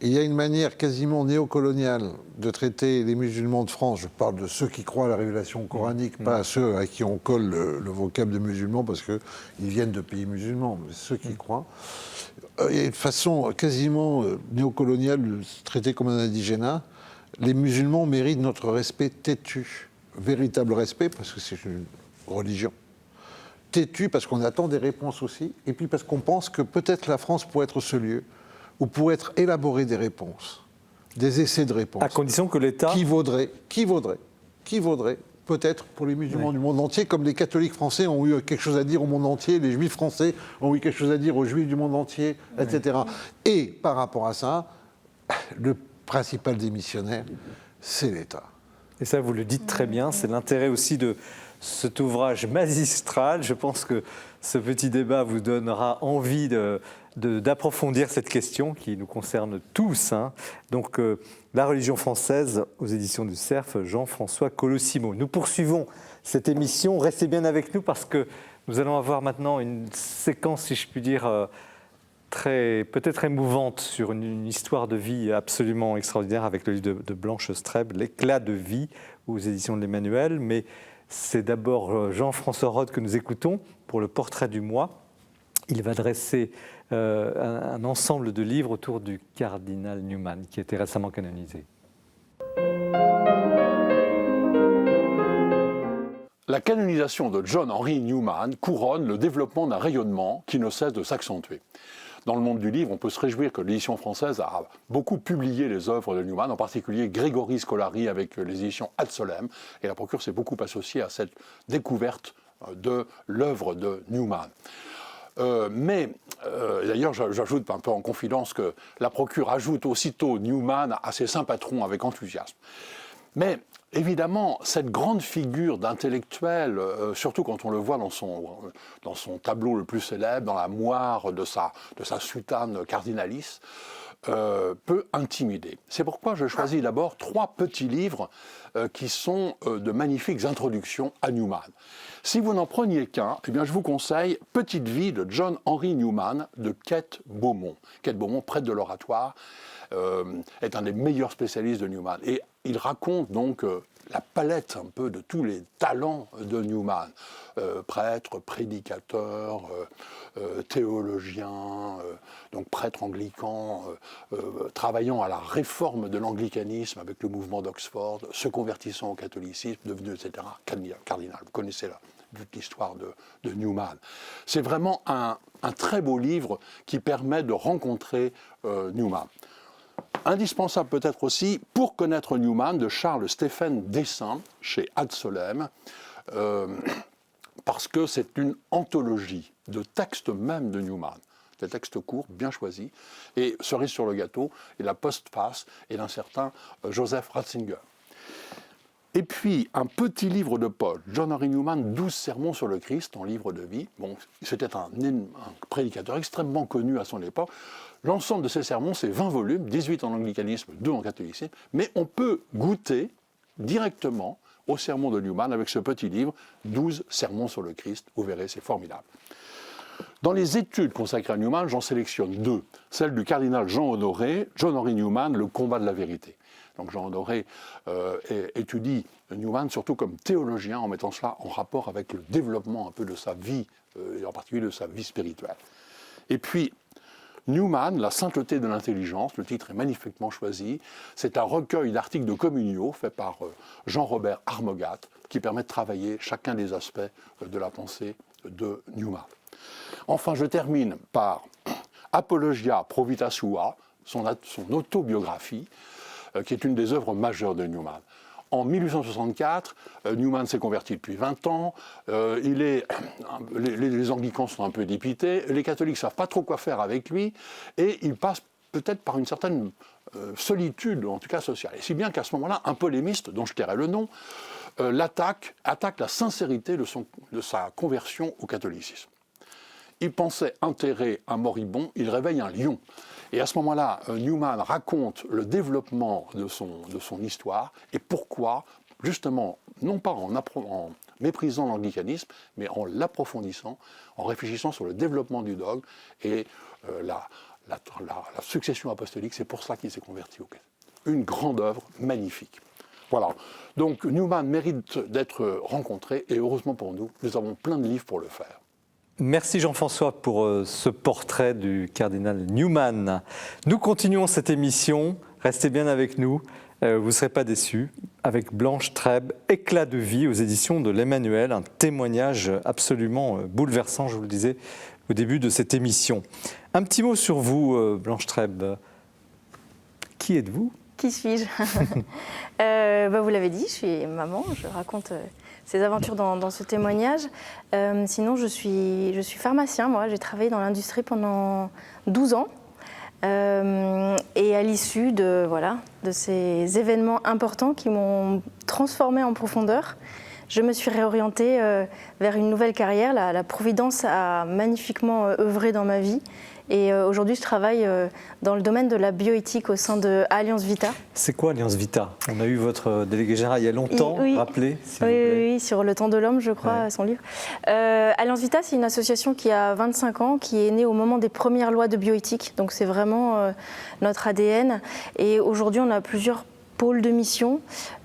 il y a une manière quasiment néocoloniale de traiter les musulmans de France. Je parle de ceux qui croient à la révélation coranique, pas à ceux à qui on colle le vocable de musulmans parce qu'ils viennent de pays musulmans, mais ceux qui y croient. Il y a une façon quasiment néocoloniale de se traiter comme un indigénat. Les musulmans méritent notre respect têtu, véritable respect parce que c'est une religion. Têtu parce qu'on attend des réponses aussi, et puis parce qu'on pense que peut-être la France pourrait être ce lieu où pourraient être élaborées des réponses, des essais de réponses. À condition que l'État... Qui vaudrait, peut-être pour les musulmans du monde entier, comme les catholiques français ont eu quelque chose à dire au monde entier, les juifs français ont eu quelque chose à dire aux juifs du monde entier, etc. Et par rapport à ça, le principal des missionnaires, c'est l'État. Et ça, vous le dites très bien, c'est l'intérêt aussi de cet ouvrage magistral. Je pense que ce petit débat vous donnera envie d'approfondir cette question qui nous concerne tous. Donc, La religion française, aux éditions du Cerf, Jean-François Colosimo. Nous poursuivons cette émission. Restez bien avec nous parce que nous allons avoir maintenant une séquence, si je puis dire, peut-être émouvante sur une histoire de vie absolument extraordinaire avec le livre de Blanche Streb, L'éclat de vie, aux éditions de l'Emmanuel. Mais c'est d'abord Jean-François Rode que nous écoutons pour le portrait du mois. Il va dresser un ensemble de livres autour du cardinal Newman, qui a été récemment canonisé. La canonisation de John Henry Newman couronne le développement d'un rayonnement qui ne cesse de s'accentuer. Dans le monde du livre, on peut se réjouir que l'édition française a beaucoup publié les œuvres de Newman, en particulier Grégory Scolari avec les éditions Ad Solem, et la procure s'est beaucoup associée à cette découverte de l'œuvre de Newman. D'ailleurs, j'ajoute un peu en confidence que la procure ajoute aussitôt Newman à ses saints patrons avec enthousiasme. Mais évidemment, cette grande figure d'intellectuel, surtout quand on le voit dans son tableau le plus célèbre, dans la moire de sa soutane cardinalice, peut intimider. C'est pourquoi je choisis d'abord 3 petits livres qui sont de magnifiques introductions à Newman. Si vous n'en preniez qu'un, eh bien je vous conseille Petite vie de John Henry Newman de Kate Beaumont. Kate Beaumont, prêtre de l'Oratoire, est un des meilleurs spécialistes de Newman. Et il raconte donc la palette un peu de tous les talents de Newman. Prêtre, prédicateur, théologien, donc prêtre anglican, travaillant à la réforme de l'anglicanisme avec le mouvement d'Oxford, se convertissant au catholicisme, devenu, etc., cardinal. Vous connaissez toute l'histoire de Newman. C'est vraiment un très beau livre qui permet de rencontrer Newman. Indispensable peut-être aussi, pour connaître Newman, de Charles Stéphane Dessin, chez Ad Solem, parce que c'est une anthologie de textes même de Newman, des textes courts, bien choisis, et cerise sur le gâteau, et la postface est d'un certain Joseph Ratzinger. Et puis, un petit livre de Paul, John Henry Newman, 12 sermons sur le Christ, en livre de vie. Bon, c'était un prédicateur extrêmement connu à son époque. L'ensemble de ces sermons, c'est 20 volumes, 18 en anglicanisme, 2 en catholicisme, mais on peut goûter directement au sermon de Newman avec ce petit livre, 12 sermons sur le Christ. Vous verrez, c'est formidable. Dans les études consacrées à Newman, j'en sélectionne 2. Celle du cardinal Jean Honoré, John Henry Newman, Le combat de la vérité. Donc Jean Honoré étudie Newman surtout comme théologien, en mettant cela en rapport avec le développement un peu de sa vie, et en particulier de sa vie spirituelle. Et puis, Newman, La sainteté de l'intelligence, le titre est magnifiquement choisi. C'est un recueil d'articles de communio fait par Jean-Robert Armogat, qui permet de travailler chacun des aspects de la pensée de Newman. Enfin, je termine par Apologia pro vita sua, son autobiographie, qui est une des œuvres majeures de Newman. En 1864, Newman s'est converti depuis 20 ans, les anglicans sont un peu dépités, les catholiques ne savent pas trop quoi faire avec lui, et il passe peut-être par une certaine solitude, en tout cas sociale. Et si bien qu'à ce moment-là, un polémiste, dont je tairai le nom, attaque la sincérité de sa conversion au catholicisme. Il pensait enterrer un moribond, il réveille un lion. Et à ce moment-là, Newman raconte le développement de son histoire et pourquoi, justement, non pas en méprisant l'anglicanisme, mais en l'approfondissant, en réfléchissant sur le développement du dogme et la succession apostolique, c'est pour ça qu'il s'est converti au christianisme. Une grande œuvre, magnifique. Voilà. Donc Newman mérite d'être rencontré et heureusement pour nous, nous avons plein de livres pour le faire. Merci Jean-François pour ce portrait du cardinal Newman. Nous continuons cette émission, restez bien avec nous, vous ne serez pas déçus, avec Blanche Trèbe, Éclat de vie aux éditions de l'Emmanuel, un témoignage absolument bouleversant, je vous le disais au début de cette émission. Un petit mot sur vous, Blanche Trèbe. Qui êtes-vous ? Qui suis-je? Vous l'avez dit, je suis maman, je raconte ces aventures dans ce témoignage. Sinon, je suis pharmacien, moi, j'ai travaillé dans l'industrie pendant 12 ans. Et à l'issue de ces événements importants qui m'ont transformée en profondeur, je me suis réorientée vers une nouvelle carrière. La Providence a magnifiquement œuvré dans ma vie. Et aujourd'hui, je travaille dans le domaine de la bioéthique au sein de Alliance Vita. C'est quoi Alliance Vita? On a eu votre délégué général il y a longtemps, oui. rappelez, s'il vous plaît. Oui, sur le temps de l'homme, je crois, son livre. Alliance Vita, c'est une association qui a 25 ans, qui est née au moment des premières lois de bioéthique. Donc c'est vraiment notre ADN. Et aujourd'hui, on a plusieurs pôles de mission.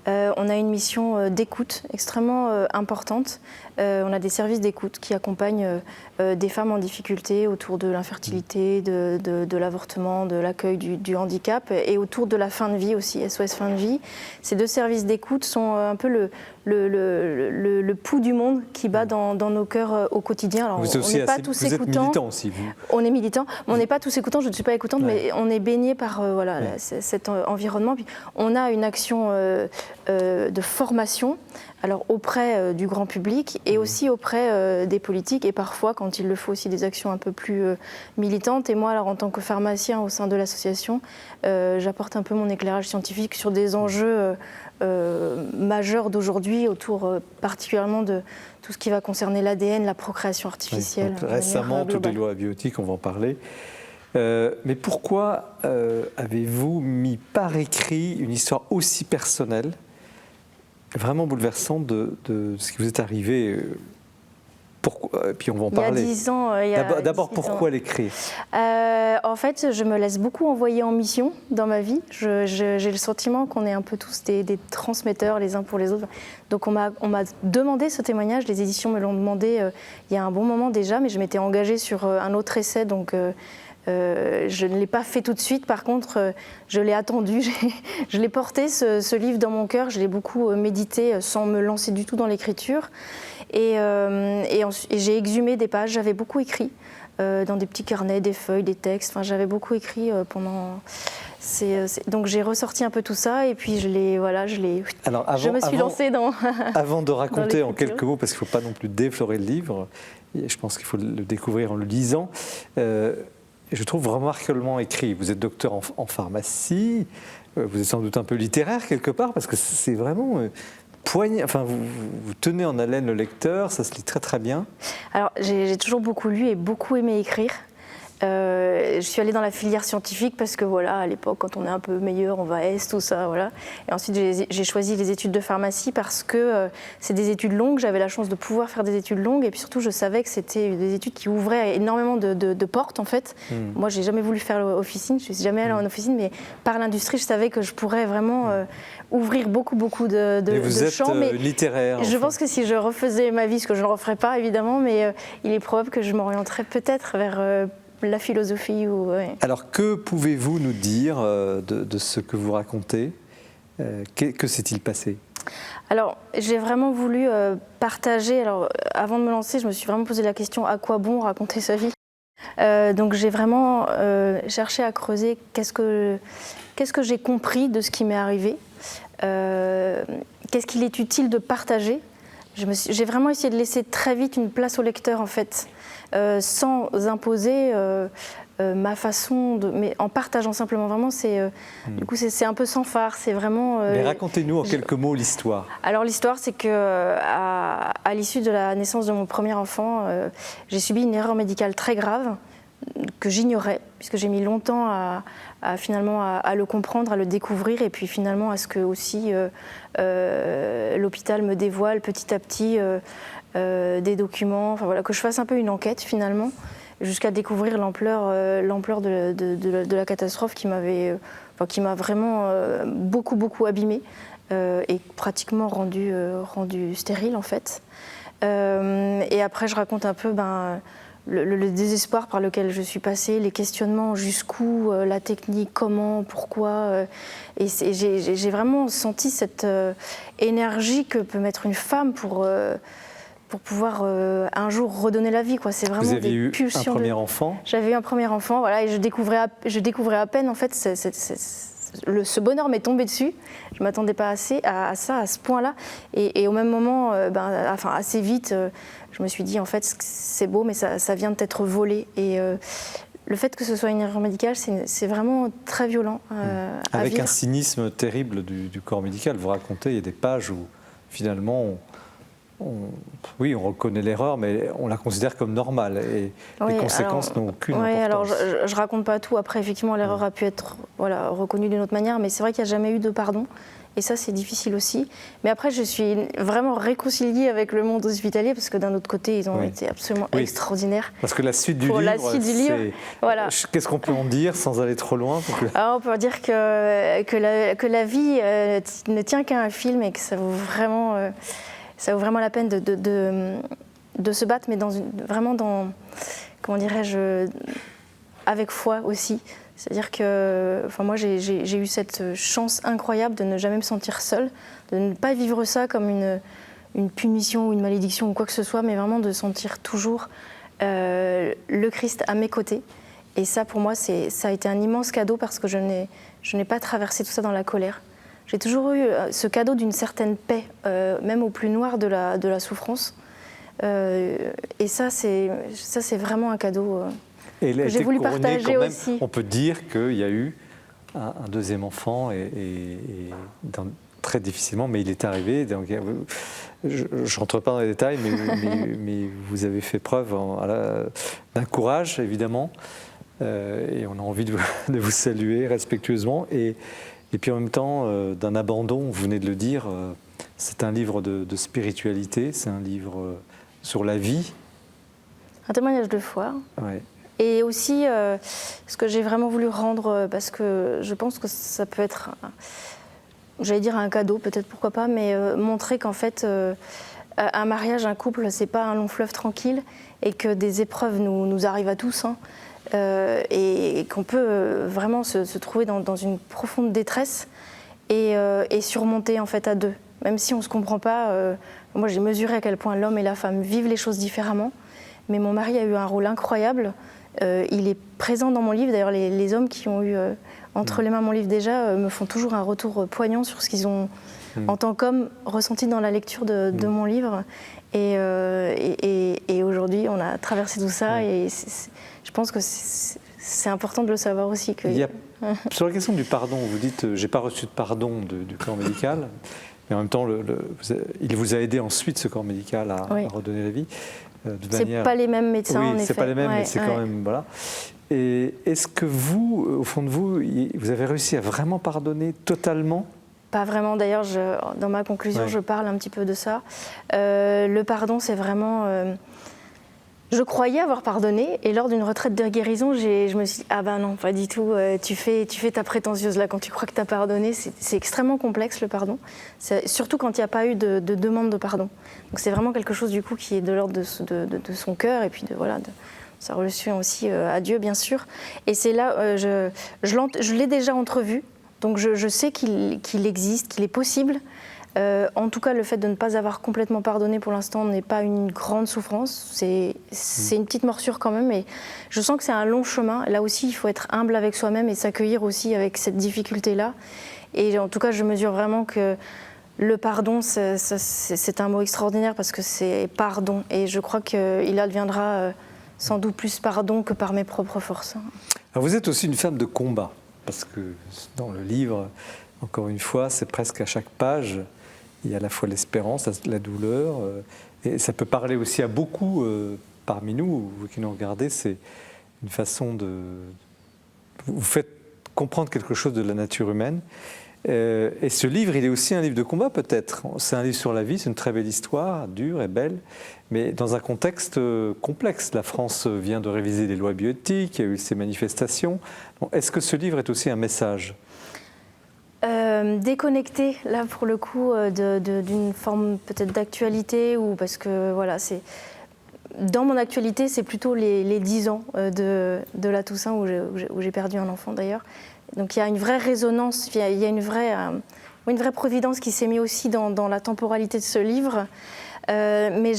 On a une mission d'écoute extrêmement importante. On a des services d'écoute qui accompagnent des femmes en difficulté autour de l'infertilité, de l'avortement, de l'accueil du handicap et autour de la fin de vie aussi, SOS fin de vie. Ces deux services d'écoute sont un peu le pouls du monde qui bat dans nos cœurs au quotidien. Alors, vous on n'est pas tous êtes écoutants. militant aussi, vous. On est militant, mais on n'est pas tous écoutants. Je ne suis pas écoutante, mais on est baigné par cet environnement. Puis on a une action de formation, alors auprès du grand public et aussi auprès des politiques et parfois, quand il le faut, aussi des actions un peu plus militantes. Et moi, alors en tant que pharmacien au sein de l'association, j'apporte un peu mon éclairage scientifique sur des enjeux majeurs d'aujourd'hui, autour particulièrement de tout ce qui va concerner l'ADN, la procréation artificielle. Oui, récemment, toutes les lois bioéthiques, on va en parler. Mais pourquoi avez-vous mis par écrit une histoire aussi personnelle, vraiment bouleversante de ce qui vous est arrivé? Pourquoi, puis on va en parler. Il y a 10 ans. D'abord, pourquoi l'écrire? En fait, je me laisse beaucoup envoyer en mission dans ma vie. J'ai le sentiment qu'on est un peu tous des transmetteurs les uns pour les autres. Donc on m'a demandé ce témoignage, les éditions me l'ont demandé il y a un bon moment déjà, mais je m'étais engagée sur un autre essai, donc je ne l'ai pas fait tout de suite. Par contre, je l'ai attendu, je l'ai porté ce livre dans mon cœur, je l'ai beaucoup médité sans me lancer du tout dans l'écriture. Et j'ai exhumé des pages, j'avais beaucoup écrit dans des petits carnets, des feuilles, des textes, enfin, j'avais beaucoup écrit pendant... Donc j'ai ressorti un peu tout ça et puis je me suis lancée dans... Avant de raconter en quelques mots, parce qu'il ne faut pas non plus déflorer le livre, je pense qu'il faut le découvrir en le lisant, je trouve remarquablement écrit. Vous êtes docteur en pharmacie, vous êtes sans doute un peu littéraire quelque part, parce que c'est vraiment... Enfin, vous tenez en haleine le lecteur, ça se lit très très bien. Alors j'ai toujours beaucoup lu et beaucoup aimé écrire. Je suis allée dans la filière scientifique parce que voilà, à l'époque, quand on est un peu meilleur, on va à Est, tout ça, voilà. Et ensuite, j'ai choisi les études de pharmacie parce que c'est des études longues. J'avais la chance de pouvoir faire des études longues et puis surtout, je savais que c'était des études qui ouvraient énormément de portes en fait. Moi, j'ai jamais voulu faire officine, je suis jamais allée en officine, mais par l'industrie, je savais que je pourrais vraiment ouvrir beaucoup de champs. Mais littéraire. Je pense que si je refaisais ma vie, ce que je ne referais pas évidemment, mais il est probable que je m'orienterais peut-être vers la philosophie. Alors, que pouvez-vous nous dire de ce que vous racontez? Que s'est-il passé? Alors, j'ai vraiment voulu partager. Alors, avant de me lancer, je me suis vraiment posé la question, à quoi bon raconter sa vie? Donc, j'ai vraiment cherché à creuser qu'est-ce que j'ai compris de ce qui m'est arrivé, qu'est-ce qu'il est utile de partager. J'ai vraiment essayé de laisser très vite une place au lecteur, en fait. Sans imposer ma façon mais en partageant simplement vraiment, du coup c'est un peu sans phare, c'est vraiment... Mais racontez-nous en quelques mots l'histoire. Alors l'histoire, c'est que à l'issue de la naissance de mon premier enfant, j'ai subi une erreur médicale très grave que j'ignorais, puisque j'ai mis longtemps à le comprendre, à le découvrir, et puis finalement à ce que aussi l'hôpital me dévoile petit à petit des documents, enfin voilà, que je fasse un peu une enquête finalement. jusqu'à découvrir l'ampleur de la catastrophe qui m'a vraiment beaucoup abîmée et pratiquement rendue stérile en fait. Et après, je raconte un peu le désespoir par lequel je suis passée, les questionnements jusqu'où, la technique, comment, pourquoi. Et j'ai vraiment senti cette énergie que peut mettre une femme pour pouvoir un jour redonner la vie, quoi. C'est vraiment Vous aviez eu un premier enfant ? J'avais eu un premier enfant, voilà, et je découvrais à peine en fait ce bonheur m'est tombé dessus. Je m'attendais pas à ça, à ce point-là. Et au même moment, assez vite, je me suis dit en fait c'est beau, mais ça vient d'être volé. Et le fait que ce soit une erreur médicale, c'est vraiment très violent. Avec vivre. un cynisme terrible du corps médical. Vous racontez, il y a des pages où finalement on reconnaît l'erreur, mais on la considère comme normale et les conséquences n'ont aucune importance. Alors je raconte pas tout. Après, effectivement, l'erreur a pu être reconnue d'une autre manière, mais c'est vrai qu'il n'y a jamais eu de pardon. Et ça, c'est difficile aussi. Mais après, je suis vraiment réconciliée avec le monde hospitalier parce que d'un autre côté, ils ont été absolument extraordinaires. Parce que la suite du livre, voilà. Qu'est-ce qu'on peut en dire sans aller trop loin? Alors, on peut dire que la vie ne tient qu'à un film et que ça vaut vraiment la peine de se battre, mais vraiment dans, comment dirais-je, avec foi aussi. C'est-à-dire que moi, j'ai eu cette chance incroyable de ne jamais me sentir seule, de ne pas vivre ça comme une punition ou une malédiction ou quoi que ce soit, mais vraiment de sentir toujours le Christ à mes côtés. Et ça, pour moi, ça a été un immense cadeau parce que je n'ai pas traversé tout ça dans la colère. J'ai toujours eu ce cadeau d'une certaine paix, même au plus noir de la souffrance. Et ça, c'est vraiment un cadeau que j'ai voulu partager aussi. On peut dire qu'il y a eu un deuxième enfant, très difficilement, mais il est arrivé. Donc, je ne rentre pas dans les détails, mais vous avez fait preuve d'un courage, évidemment. Et on a envie de vous saluer respectueusement. Et puis en même temps, d'un abandon, vous venez de le dire, c'est un livre de spiritualité, c'est un livre sur la vie. Un témoignage de foi. Ouais. Et aussi, ce que j'ai vraiment voulu rendre, parce que je pense que ça peut être, j'allais dire un cadeau, peut-être pourquoi pas, mais montrer qu'en fait, un mariage, un couple, c'est pas un long fleuve tranquille et que des épreuves nous arrivent à tous. Et qu'on peut vraiment se trouver dans une profonde détresse et surmonter en fait à deux. Même si on ne se comprend pas, moi j'ai mesuré à quel point l'homme et la femme vivent les choses différemment, mais mon mari a eu un rôle incroyable. Il est présent dans mon livre. D'ailleurs, les hommes qui ont eu entre les mains mon livre déjà me font toujours un retour poignant sur ce qu'ils ont, en tant qu'hommes, ressenti dans la lecture de mon livre. Et aujourd'hui, on a traversé tout ça et je pense que c'est important de le savoir aussi. Sur la question du pardon, vous dites j'ai pas reçu de pardon du corps médical, mais en même temps, il vous a aidé ensuite, ce corps médical, à redonner la vie. C'est pas les mêmes médecins, en effet. C'est pas les mêmes, mais c'est quand même... Voilà. Et est-ce que vous, au fond de vous, vous avez réussi à vraiment pardonner totalement ? Pas vraiment. D'ailleurs, dans ma conclusion, je parle un petit peu de ça. Le pardon, c'est vraiment... Je croyais avoir pardonné, et lors d'une retraite de guérison, je me suis dit, ah ben non, pas du tout, tu fais ta prétentieuse là quand tu crois que tu as pardonné. C'est extrêmement complexe le pardon, surtout quand il n'y a pas eu de demande de pardon. Donc c'est vraiment quelque chose du coup qui est de l'ordre de son cœur et puis de sa relation aussi à Dieu bien sûr. Et c'est là, je l'ai déjà entrevu, donc je sais qu'il existe, qu'il est possible. En tout cas, le fait de ne pas avoir complètement pardonné pour l'instant n'est pas une grande souffrance. C'est une petite morsure quand même, mais je sens que c'est un long chemin. Là aussi, il faut être humble avec soi-même et s'accueillir aussi avec cette difficulté-là. Et en tout cas, je mesure vraiment que le pardon, c'est un mot extraordinaire parce que c'est pardon. Et je crois qu'il adviendra sans doute plus pardon que par mes propres forces. Alors vous êtes aussi une femme de combat, parce que dans le livre, encore une fois, c'est presque à chaque page, il y a à la fois l'espérance, la douleur, et ça peut parler aussi à beaucoup parmi nous, vous qui nous regardez, c'est une façon de... Vous faites comprendre quelque chose de la nature humaine, Et ce livre, il est aussi un livre de combat peut-être. C'est un livre sur la vie, c'est une très belle histoire, dure et belle, mais dans un contexte complexe. La France vient de réviser les lois bioéthiques, il y a eu ces manifestations. Est-ce que ce livre est aussi un message ? Déconnecté, là pour le coup, d'une forme peut-être d'actualité, ou parce que voilà, c'est... Dans mon actualité, c'est plutôt les 10 ans de la Toussaint où j'ai perdu un enfant d'ailleurs. Donc il y a une vraie résonance, il y a une vraie providence qui s'est mise aussi dans la temporalité de ce livre. Mais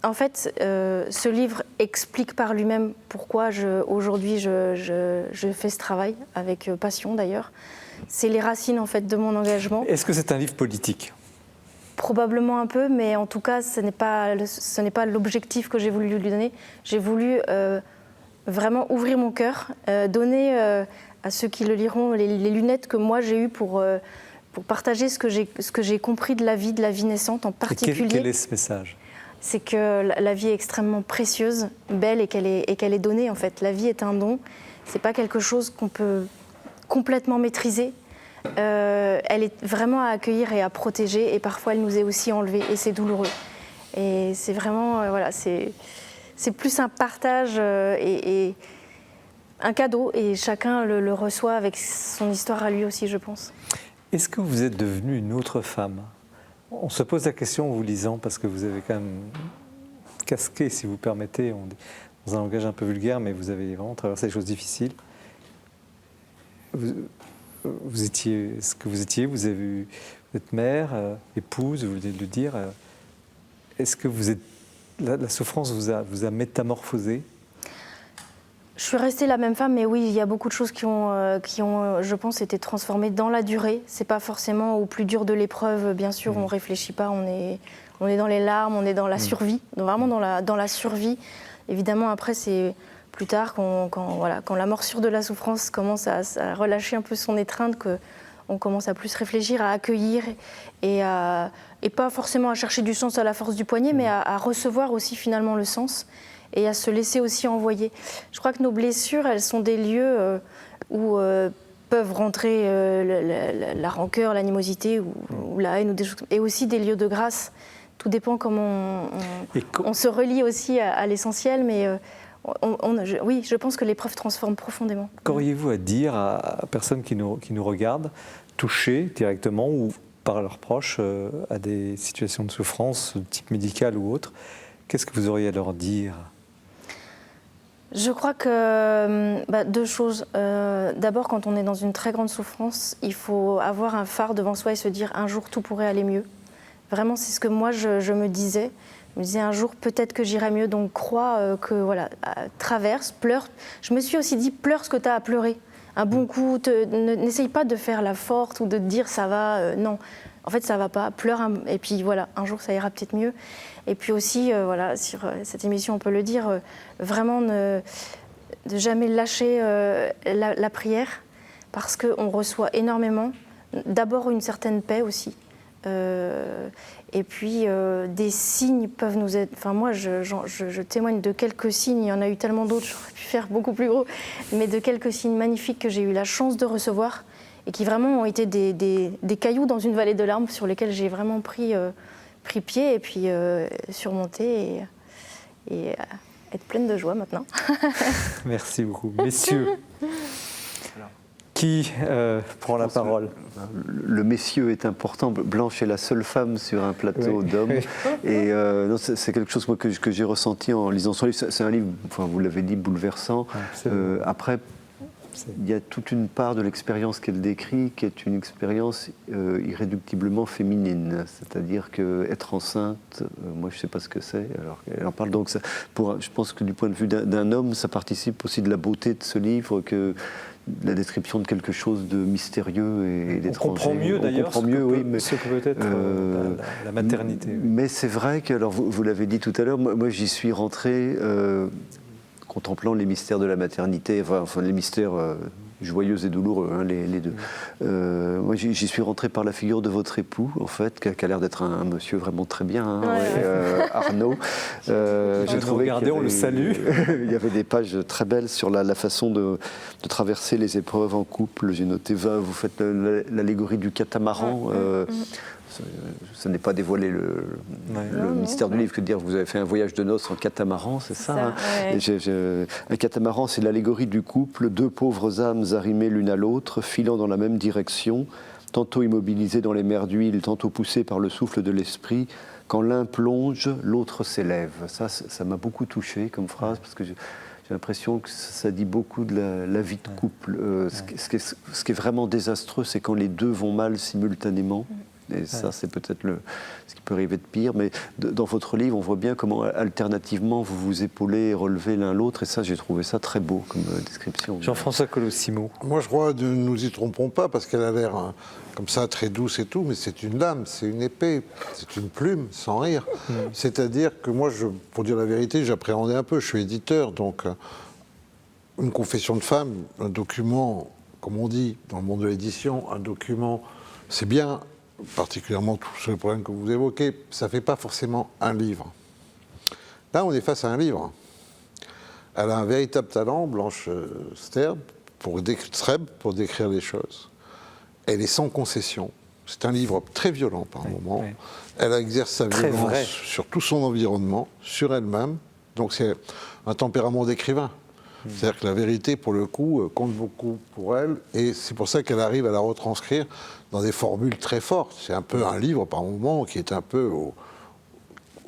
en fait, ce livre explique par lui-même pourquoi aujourd'hui je fais ce travail, avec passion d'ailleurs. C'est les racines en fait de mon engagement. Est-ce que c'est un livre politique ? Probablement un peu, mais en tout cas, ce n'est pas l'objectif que j'ai voulu lui donner. J'ai voulu vraiment ouvrir mon cœur, donner à ceux qui le liront les lunettes que moi j'ai eues pour partager ce que j'ai compris de la vie naissante en particulier. Quel est ce message ? C'est que la vie est extrêmement précieuse, belle, et qu'elle est donnée en fait. La vie est un don, c'est pas quelque chose qu'on peut complètement maîtriser. Elle est vraiment à accueillir et à protéger, et parfois elle nous est aussi enlevée, et c'est douloureux. Et c'est vraiment, c'est plus un partage et un cadeau, et chacun le reçoit avec son histoire à lui aussi, je pense. Est-ce que vous êtes devenue une autre femme ? On se pose la question en vous lisant, parce que vous avez quand même casqué, si vous permettez, dans un langage un peu vulgaire, mais vous avez vraiment traversé des choses difficiles. Vous étiez ce que vous étiez, vous êtes mère, épouse, vous venez de le dire. Est-ce que la souffrance vous a métamorphosé ? Je suis restée la même femme, mais oui, il y a beaucoup de choses qui ont, je pense, été transformées dans la durée. C'est pas forcément au plus dur de l'épreuve, bien sûr, on réfléchit pas, on est dans les larmes, on est dans la survie, vraiment dans la survie. Évidemment, après, c'est plus tard, quand la morsure de la souffrance commence à relâcher un peu son étreinte, qu'on commence à plus réfléchir, à accueillir, et pas forcément à chercher du sens à la force du poignet, mais à recevoir aussi finalement le sens, et à se laisser aussi envoyer. Je crois que nos blessures, elles sont des lieux où peuvent rentrer la rancœur, l'animosité ou la haine, ou des choses, et aussi des lieux de grâce. Tout dépend comment on se relie aussi à l'essentiel, mais oui, je pense que l'épreuve transforme profondément. Qu'auriez-vous à dire à personnes qui nous regardent, touchées directement ou par leurs proches à des situations de souffrance, de type médical ou autre ? Qu'est-ce que vous auriez à leur dire ? Je crois que deux choses. D'abord, quand on est dans une très grande souffrance, il faut avoir un phare devant soi et se dire un jour tout pourrait aller mieux. Vraiment, c'est ce que moi je me disais. Je me disais un jour peut-être que j'irai mieux, donc crois que voilà, traverse, pleure. Je me suis aussi dit pleure ce que tu as à pleurer. Un bon coup, n'essaye pas de faire la forte ou de te dire ça va, non. En fait, ça va pas, pleure et puis voilà, un jour ça ira peut-être mieux. Et puis aussi, voilà, sur cette émission, on peut le dire, vraiment de jamais lâcher la prière, parce qu'on reçoit énormément. D'abord une certaine paix aussi. Et puis des signes peuvent nous aider. Enfin, moi, je témoigne de quelques signes. Il y en a eu tellement d'autres, j'aurais pu faire beaucoup plus gros. Mais de quelques signes magnifiques que j'ai eu la chance de recevoir et qui vraiment ont été des cailloux dans une vallée de larmes sur lesquels j'ai vraiment pris pied et puis surmonté et être pleine de joie maintenant. Merci beaucoup. Messieurs, qui prend la parole ? Le messieurs est important. Blanche est la seule femme sur un plateau d'hommes. Et non, c'est quelque chose moi, que j'ai ressenti en lisant son livre. C'est un livre, enfin, vous l'avez dit, bouleversant. Après, il y a toute une part de l'expérience qu'elle décrit qui est une expérience irréductiblement féminine. C'est-à-dire qu'être enceinte, moi je ne sais pas ce que c'est. Alors elle en parle donc. Je pense que du point de vue d'un homme, ça participe aussi de la beauté de ce livre, que la description de quelque chose de mystérieux et d'étranger. On comprend mieux d'ailleurs ce que peut être la maternité. Mais c'est vrai que, alors vous l'avez dit tout à l'heure, moi j'y suis rentré contemplant les mystères de la maternité, enfin les mystères joyeux et douloureux, hein, les deux. Moi, j'y suis rentré par la figure de votre époux, en fait, qui a l'air d'être un monsieur vraiment très bien, hein, Arnaud. J'ai trouvé on le salue. Il y avait des pages très belles sur la façon de traverser les épreuves en couple. J'ai noté, vous faites l'allégorie du catamaran. Ça n'est pas dévoilé le mystère du livre que de dire que vous avez fait un voyage de noces en catamaran, c'est ça, hein. Un catamaran, c'est l'allégorie du couple, deux pauvres âmes arrimées l'une à l'autre, filant dans la même direction, tantôt immobilisées dans les mers d'huile, tantôt poussées par le souffle de l'esprit. Quand l'un plonge, l'autre s'élève. Ça m'a beaucoup touché comme phrase, parce que j'ai l'impression que ça dit beaucoup de la vie de couple. Ce qui est vraiment désastreux, c'est quand les deux vont mal simultanément. Et ça, c'est peut-être ce qui peut arriver de pire. Mais dans votre livre, on voit bien comment, alternativement, vous vous épaulez et relevez l'un l'autre. Et ça, j'ai trouvé ça très beau comme description. Jean-François Colossimo. Moi, je crois, ne nous y trompons pas, parce qu'elle a l'air comme ça, très douce et tout, mais c'est une lame, c'est une épée, c'est une plume, sans rire. C'est-à-dire que moi, pour dire la vérité, j'appréhendais un peu. Je suis éditeur, donc une confession de femme, un document, comme on dit dans le monde de l'édition, un document, c'est bien, particulièrement tous les problèmes que vous évoquez, ça ne fait pas forcément un livre. Là, on est face à un livre. Elle a un véritable talent, Blanche Sterbe, pour décrire les choses. Elle est sans concession. C'est un livre très violent par moments. Elle exerce sa violence sur tout son environnement, sur elle-même. Donc c'est un tempérament d'écrivain. C'est-à-dire que la vérité, pour le coup, compte beaucoup pour elle, et c'est pour ça qu'elle arrive à la retranscrire dans des formules très fortes. C'est un peu un livre, par moments, qui est un peu au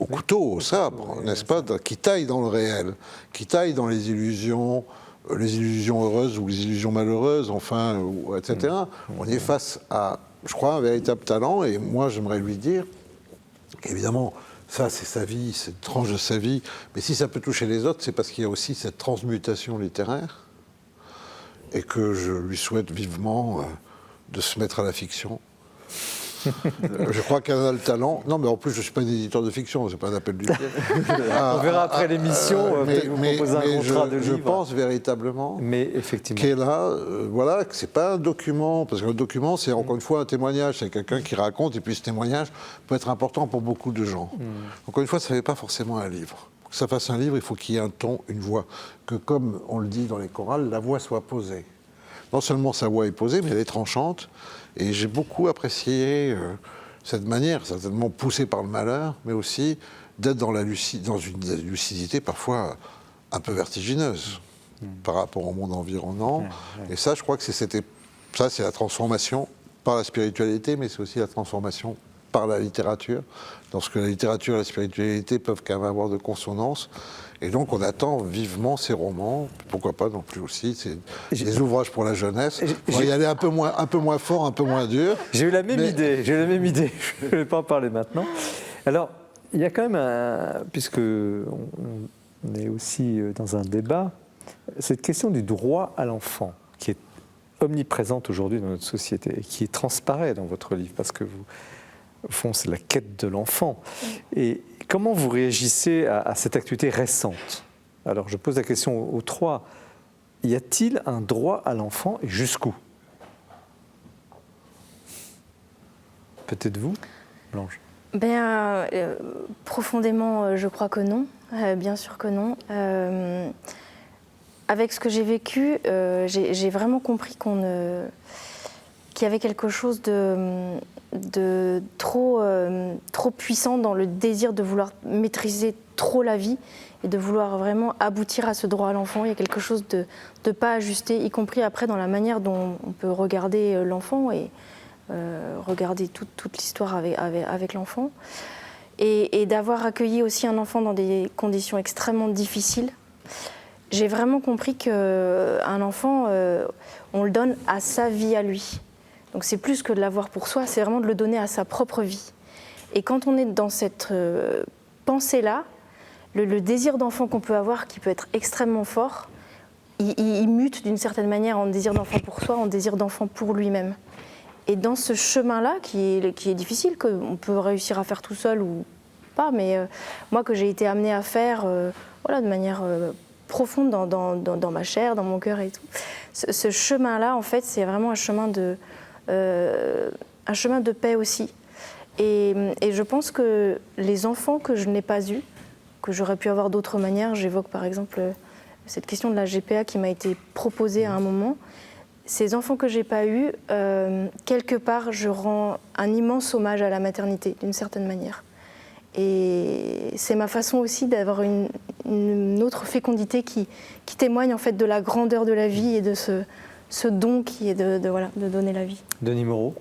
couteau, au sabre, n'est-ce pas, qui taille dans le réel, qui taille dans les illusions heureuses ou les illusions malheureuses, enfin, etc. On est face à, je crois, un véritable talent, et moi, j'aimerais lui dire, évidemment, ça, c'est sa vie, c'est une tranche de sa vie. Mais si ça peut toucher les autres, c'est parce qu'il y a aussi cette transmutation littéraire et que je lui souhaite vivement de se mettre à la fiction. Je crois qu'elle a le talent. Non, mais en plus, je ne suis pas un éditeur de fiction, c'est pas un appel du pied. On verra après l'émission, peut-être vous proposer un contrat de livre. Je pense véritablement qu'elle a, voilà, que c'est pas un document, parce qu'un document, c'est encore une fois un témoignage, c'est quelqu'un qui raconte, et puis ce témoignage peut être important pour beaucoup de gens. Encore une fois, ça ne fait pas forcément un livre. Pour que ça fasse un livre, il faut qu'il y ait un ton, une voix, que comme on le dit dans les chorales, la voix soit posée. Non seulement sa voix est posée, mais elle est tranchante. Et j'ai beaucoup apprécié cette manière, certainement poussée par le malheur, mais aussi d'être dans une lucidité parfois un peu vertigineuse par rapport au monde environnant. Et ça, je crois que c'est la transformation par la spiritualité, mais c'est aussi la transformation par la littérature, dans ce que la littérature et la spiritualité peuvent quand même avoir de consonance. Et donc on attend vivement ces romans, pourquoi pas non plus aussi, des ouvrages pour la jeunesse. On va y aller un peu moins fort, un peu moins dur. J'ai eu la même idée, je ne vais pas en parler maintenant. Alors, il y a quand même, puisque on est aussi dans un débat, cette question du droit à l'enfant, qui est omniprésente aujourd'hui dans notre société, et qui transparaît dans votre livre, parce que au fond, c'est la quête de l'enfant. Et comment vous réagissez à cette actualité récente? Alors, je pose la question aux trois. Y a-t-il un droit à l'enfant et jusqu'où? Peut-être vous, Blanche? Profondément, je crois que non. Bien sûr que non. Avec ce que j'ai vécu, j'ai vraiment compris qu'il y avait quelque chose de trop puissant dans le désir de vouloir maîtriser trop la vie et de vouloir vraiment aboutir à ce droit à l'enfant. Il y a quelque chose de pas ajusté, y compris après dans la manière dont on peut regarder l'enfant et regarder toute l'histoire avec l'enfant. Et d'avoir accueilli aussi un enfant dans des conditions extrêmement difficiles. J'ai vraiment compris qu'un enfant, on le donne à sa vie à lui. Donc c'est plus que de l'avoir pour soi, c'est vraiment de le donner à sa propre vie. Et quand on est dans cette pensée-là, le désir d'enfant qu'on peut avoir, qui peut être extrêmement fort, il mute d'une certaine manière en désir d'enfant pour soi, en désir d'enfant pour lui-même. Et dans ce chemin-là, qui est difficile, qu'on peut réussir à faire tout seul ou pas, mais moi que j'ai été amenée à faire de manière profonde dans ma chair, dans mon cœur et tout, ce chemin-là, en fait, c'est vraiment un chemin de paix aussi. Et je pense que les enfants que je n'ai pas eus, que j'aurais pu avoir d'autres manières, j'évoque par exemple cette question de la GPA qui m'a été proposée à un moment, ces enfants que je n'ai pas eus, quelque part, je rends un immense hommage à la maternité, d'une certaine manière. Et c'est ma façon aussi d'avoir une autre fécondité qui témoigne en fait de la grandeur de la vie et de ce don qui est de donner la vie. Denis Moreau.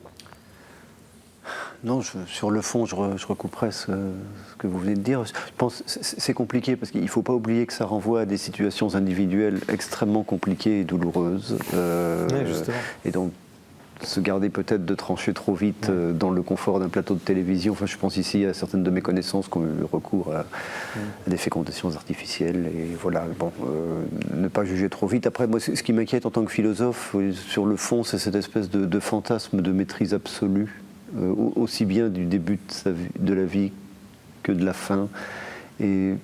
Non, sur le fond, je recouperais ce que vous venez de dire. Je pense que c'est compliqué parce qu'il ne faut pas oublier que ça renvoie à des situations individuelles extrêmement compliquées et douloureuses. Oui, justement. Et donc, se garder peut-être de trancher trop vite dans le confort d'un plateau de télévision. Enfin, je pense ici à certaines de mes connaissances qui ont eu recours à des fécondations artificielles. Et voilà, bon, ne pas juger trop vite. Après, moi, ce qui m'inquiète en tant que philosophe, sur le fond, c'est cette espèce de fantasme de maîtrise absolue. Aussi bien du début de la vie que de la fin. Et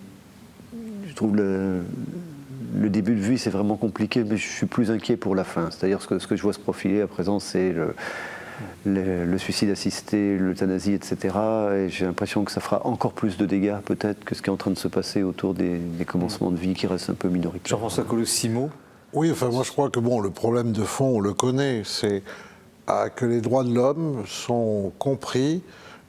je trouve le début de vie, c'est vraiment compliqué, mais je suis plus inquiet pour la fin. C'est-à-dire ce que je vois se profiler à présent, c'est le suicide assisté, l'euthanasie, etc. Et j'ai l'impression que ça fera encore plus de dégâts, peut-être, que ce qui est en train de se passer autour des commencements de vie qui restent un peu minoritaires. Jean-François Colossimo. Oui, enfin, moi je crois que le problème de fond, on le connaît, c'est que les droits de l'homme sont compris,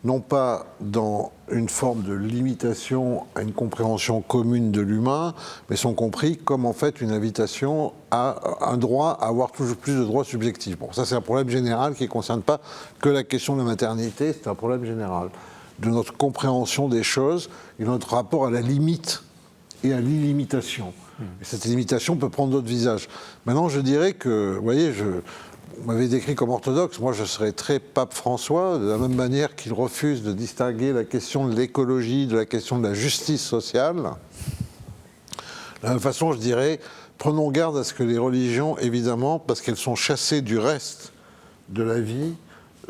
non pas dans une forme de limitation à une compréhension commune de l'humain, mais sont compris comme en fait une invitation à un droit à avoir toujours plus de droits subjectifs. Bon, ça c'est un problème général qui ne concerne pas que la question de la maternité, c'est un problème général de notre compréhension des choses et de notre rapport à la limite et à l'illimitation. Et cette limitation peut prendre d'autres visages. Maintenant, je dirais que, vous voyez, vous m'avez décrit comme orthodoxe, moi je serais très pape François, de la même manière qu'il refuse de distinguer la question de l'écologie de la question de la justice sociale. De la même façon, je dirais, prenons garde à ce que les religions, évidemment, parce qu'elles sont chassées du reste de la vie,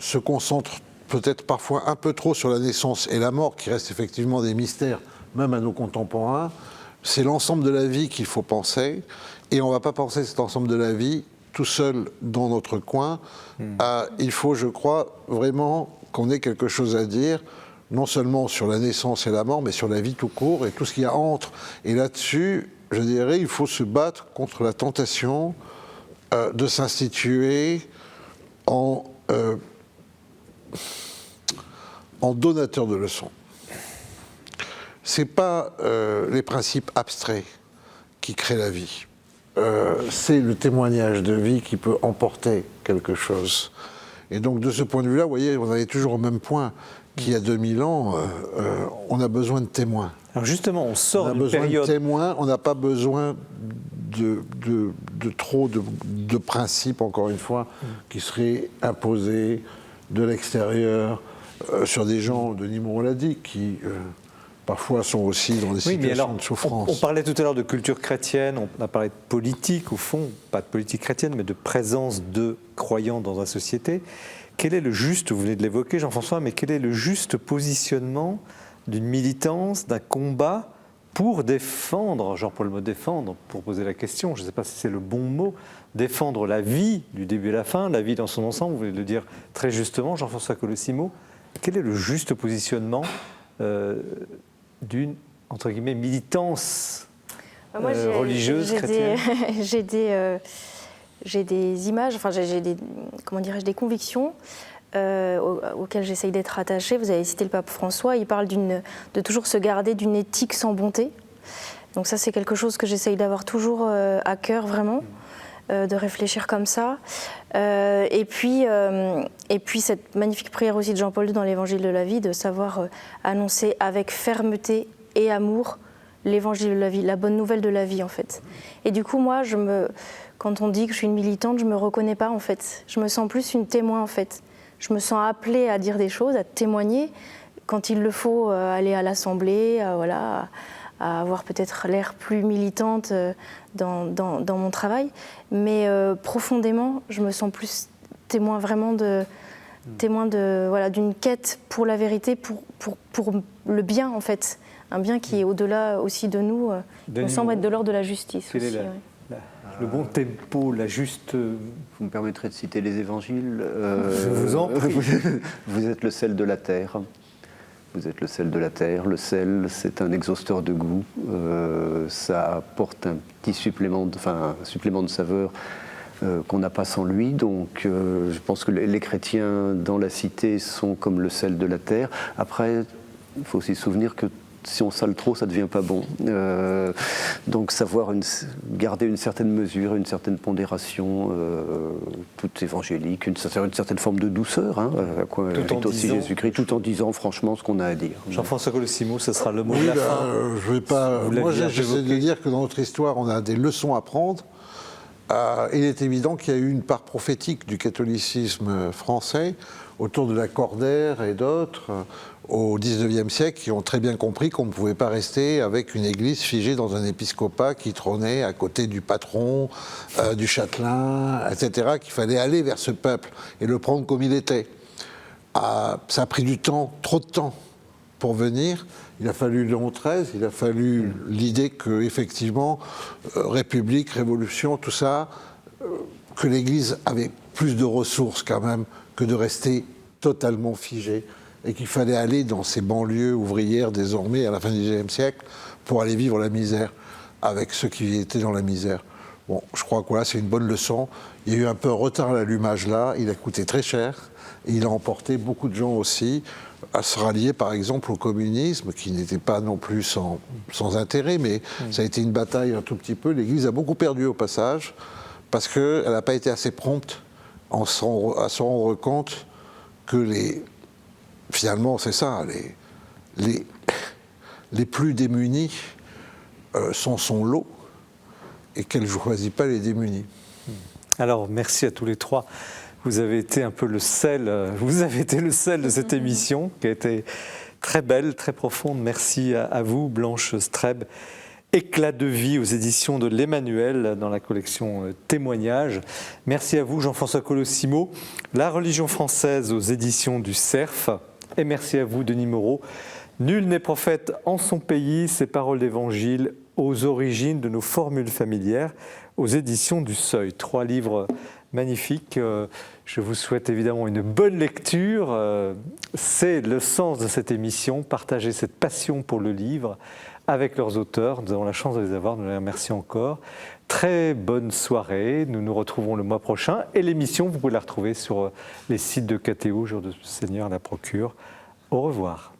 se concentrent peut-être parfois un peu trop sur la naissance et la mort, qui restent effectivement des mystères, même à nos contemporains. C'est l'ensemble de la vie qu'il faut penser, et on ne va pas penser cet ensemble de la vie tout seul dans notre coin. Il faut, je crois, vraiment qu'on ait quelque chose à dire, non seulement sur la naissance et la mort, mais sur la vie tout court et tout ce qu'il y a entre. Et là-dessus, je dirais, il faut se battre contre la tentation de s'instituer en donateur de leçons. Ce n'est pas les principes abstraits qui créent la vie. C'est le témoignage de vie qui peut emporter quelque chose. Et donc, de ce point de vue-là, vous voyez, on est toujours au même point qu'il y a 2000 ans. On a besoin de témoins. Alors justement, on sort d'une période... On a besoin de témoins, on n'a pas besoin de trop de principes, encore une fois, qui seraient imposés de l'extérieur sur des gens, Denis Moreau l'a dit, qui... parfois sont aussi dans des situations de souffrance. On parlait tout à l'heure de culture chrétienne, on a parlé de politique, au fond, pas de politique chrétienne, mais de présence de croyants dans la société. Quel est le juste, vous venez de l'évoquer Jean-François, mais quel est le juste positionnement d'une militance, d'un combat pour défendre, j'emploie le mot défendre, pour poser la question, je ne sais pas si c'est le bon mot, défendre la vie du début à la fin, la vie dans son ensemble, vous venez de le dire très justement, Jean-François Colossimo. Quel est le juste positionnement d'une, entre guillemets, militance religieuse, chrétienne? J'ai des images, enfin j'ai des, comment dirais-je, des convictions auxquelles j'essaye d'être attachée. Vous avez cité le pape François, il parle de toujours se garder d'une éthique sans bonté. Donc ça c'est quelque chose que j'essaye d'avoir toujours à cœur vraiment, de réfléchir comme ça. Et puis cette magnifique prière aussi de Jean-Paul II dans l'Évangile de la vie, de savoir annoncer avec fermeté et amour l'Évangile de la vie, la bonne nouvelle de la vie en fait. Et du coup moi, quand on dit que je suis une militante, je ne me reconnais pas en fait. Je me sens plus une témoin en fait. Je me sens appelée à dire des choses, à témoigner, quand il le faut, aller à l'Assemblée, voilà, à avoir peut-être l'air plus militante dans mon travail. Mais profondément, je me sens plus témoin vraiment d'une quête pour la vérité, pour le bien en fait. Un bien qui est au-delà aussi de nous, me semble être de l'ordre de la justice. Quelle aussi, est le bon tempo, la juste... Vous me permettrez de citer les évangiles. Je vous en prie. Vous êtes le sel de la terre. Vous êtes le sel de la terre. Le sel, c'est un exhausteur de goût. Ça apporte un petit supplément de saveur qu'on n'a pas sans lui. Donc, je pense que les chrétiens dans la cité sont comme le sel de la terre. Après, il faut aussi se souvenir que si on sale trop, ça ne devient pas bon. Donc garder une certaine mesure, une certaine pondération, toute évangélique, une certaine forme de douceur, à quoi invite aussi Jésus-Christ, tout en disant franchement ce qu'on a à dire. Jean-François Colossimo, ce sera le mot Oui, de la fin. je vais pas. Moi, j'essaie évoqué. de dire que dans notre histoire, on a des leçons à prendre. Il est évident qu'il y a eu une part prophétique du catholicisme français autour de la Cordaire et d'autres au XIXe siècle qui ont très bien compris qu'on ne pouvait pas rester avec une église figée dans un épiscopat qui trônait à côté du patron, du châtelain, etc., qu'il fallait aller vers ce peuple et le prendre comme il était. Ça a pris du temps, trop de temps pour venir. Il a fallu Léon XIII, il a fallu l'idée que, effectivement, République, Révolution, tout ça, que l'Église avait plus de ressources quand même que de rester totalement figée et qu'il fallait aller dans ces banlieues ouvrières désormais à la fin du XIXe siècle pour aller vivre la misère avec ceux qui étaient dans la misère. Bon, je crois que voilà, c'est une bonne leçon. Il y a eu un peu un retard à l'allumage là, il a coûté très cher et il a emporté beaucoup de gens aussi à se rallier par exemple au communisme qui n'était pas non plus sans intérêt, mais ça a été une bataille un tout petit peu. L'Église a beaucoup perdu au passage parce qu'elle n'a pas été assez prompte à se rendre compte que finalement c'est ça, les plus démunis sont son lot et qu'elle ne choisit pas les démunis. Alors, merci à tous les trois. Vous avez été un peu le sel de cette émission qui a été très belle, très profonde. Merci à vous, Blanche Streb. Éclat de vie aux éditions de l'Emmanuel dans la collection Témoignages. Merci à vous, Jean-François Colossimo. La religion française aux éditions du Cerf. Et merci à vous, Denis Moreau. Nul n'est prophète en son pays, ces paroles d'évangile aux origines de nos formules familières, aux éditions du Seuil. 3 livres magnifiques. Je vous souhaite évidemment une bonne lecture. C'est le sens de cette émission, partager cette passion pour le livre avec leurs auteurs. Nous avons la chance de les avoir, nous les remercions encore. Très bonne soirée, nous nous retrouvons le mois prochain. Et l'émission, vous pouvez la retrouver sur les sites de KTO, Jour du Seigneur, la Procure. Au revoir.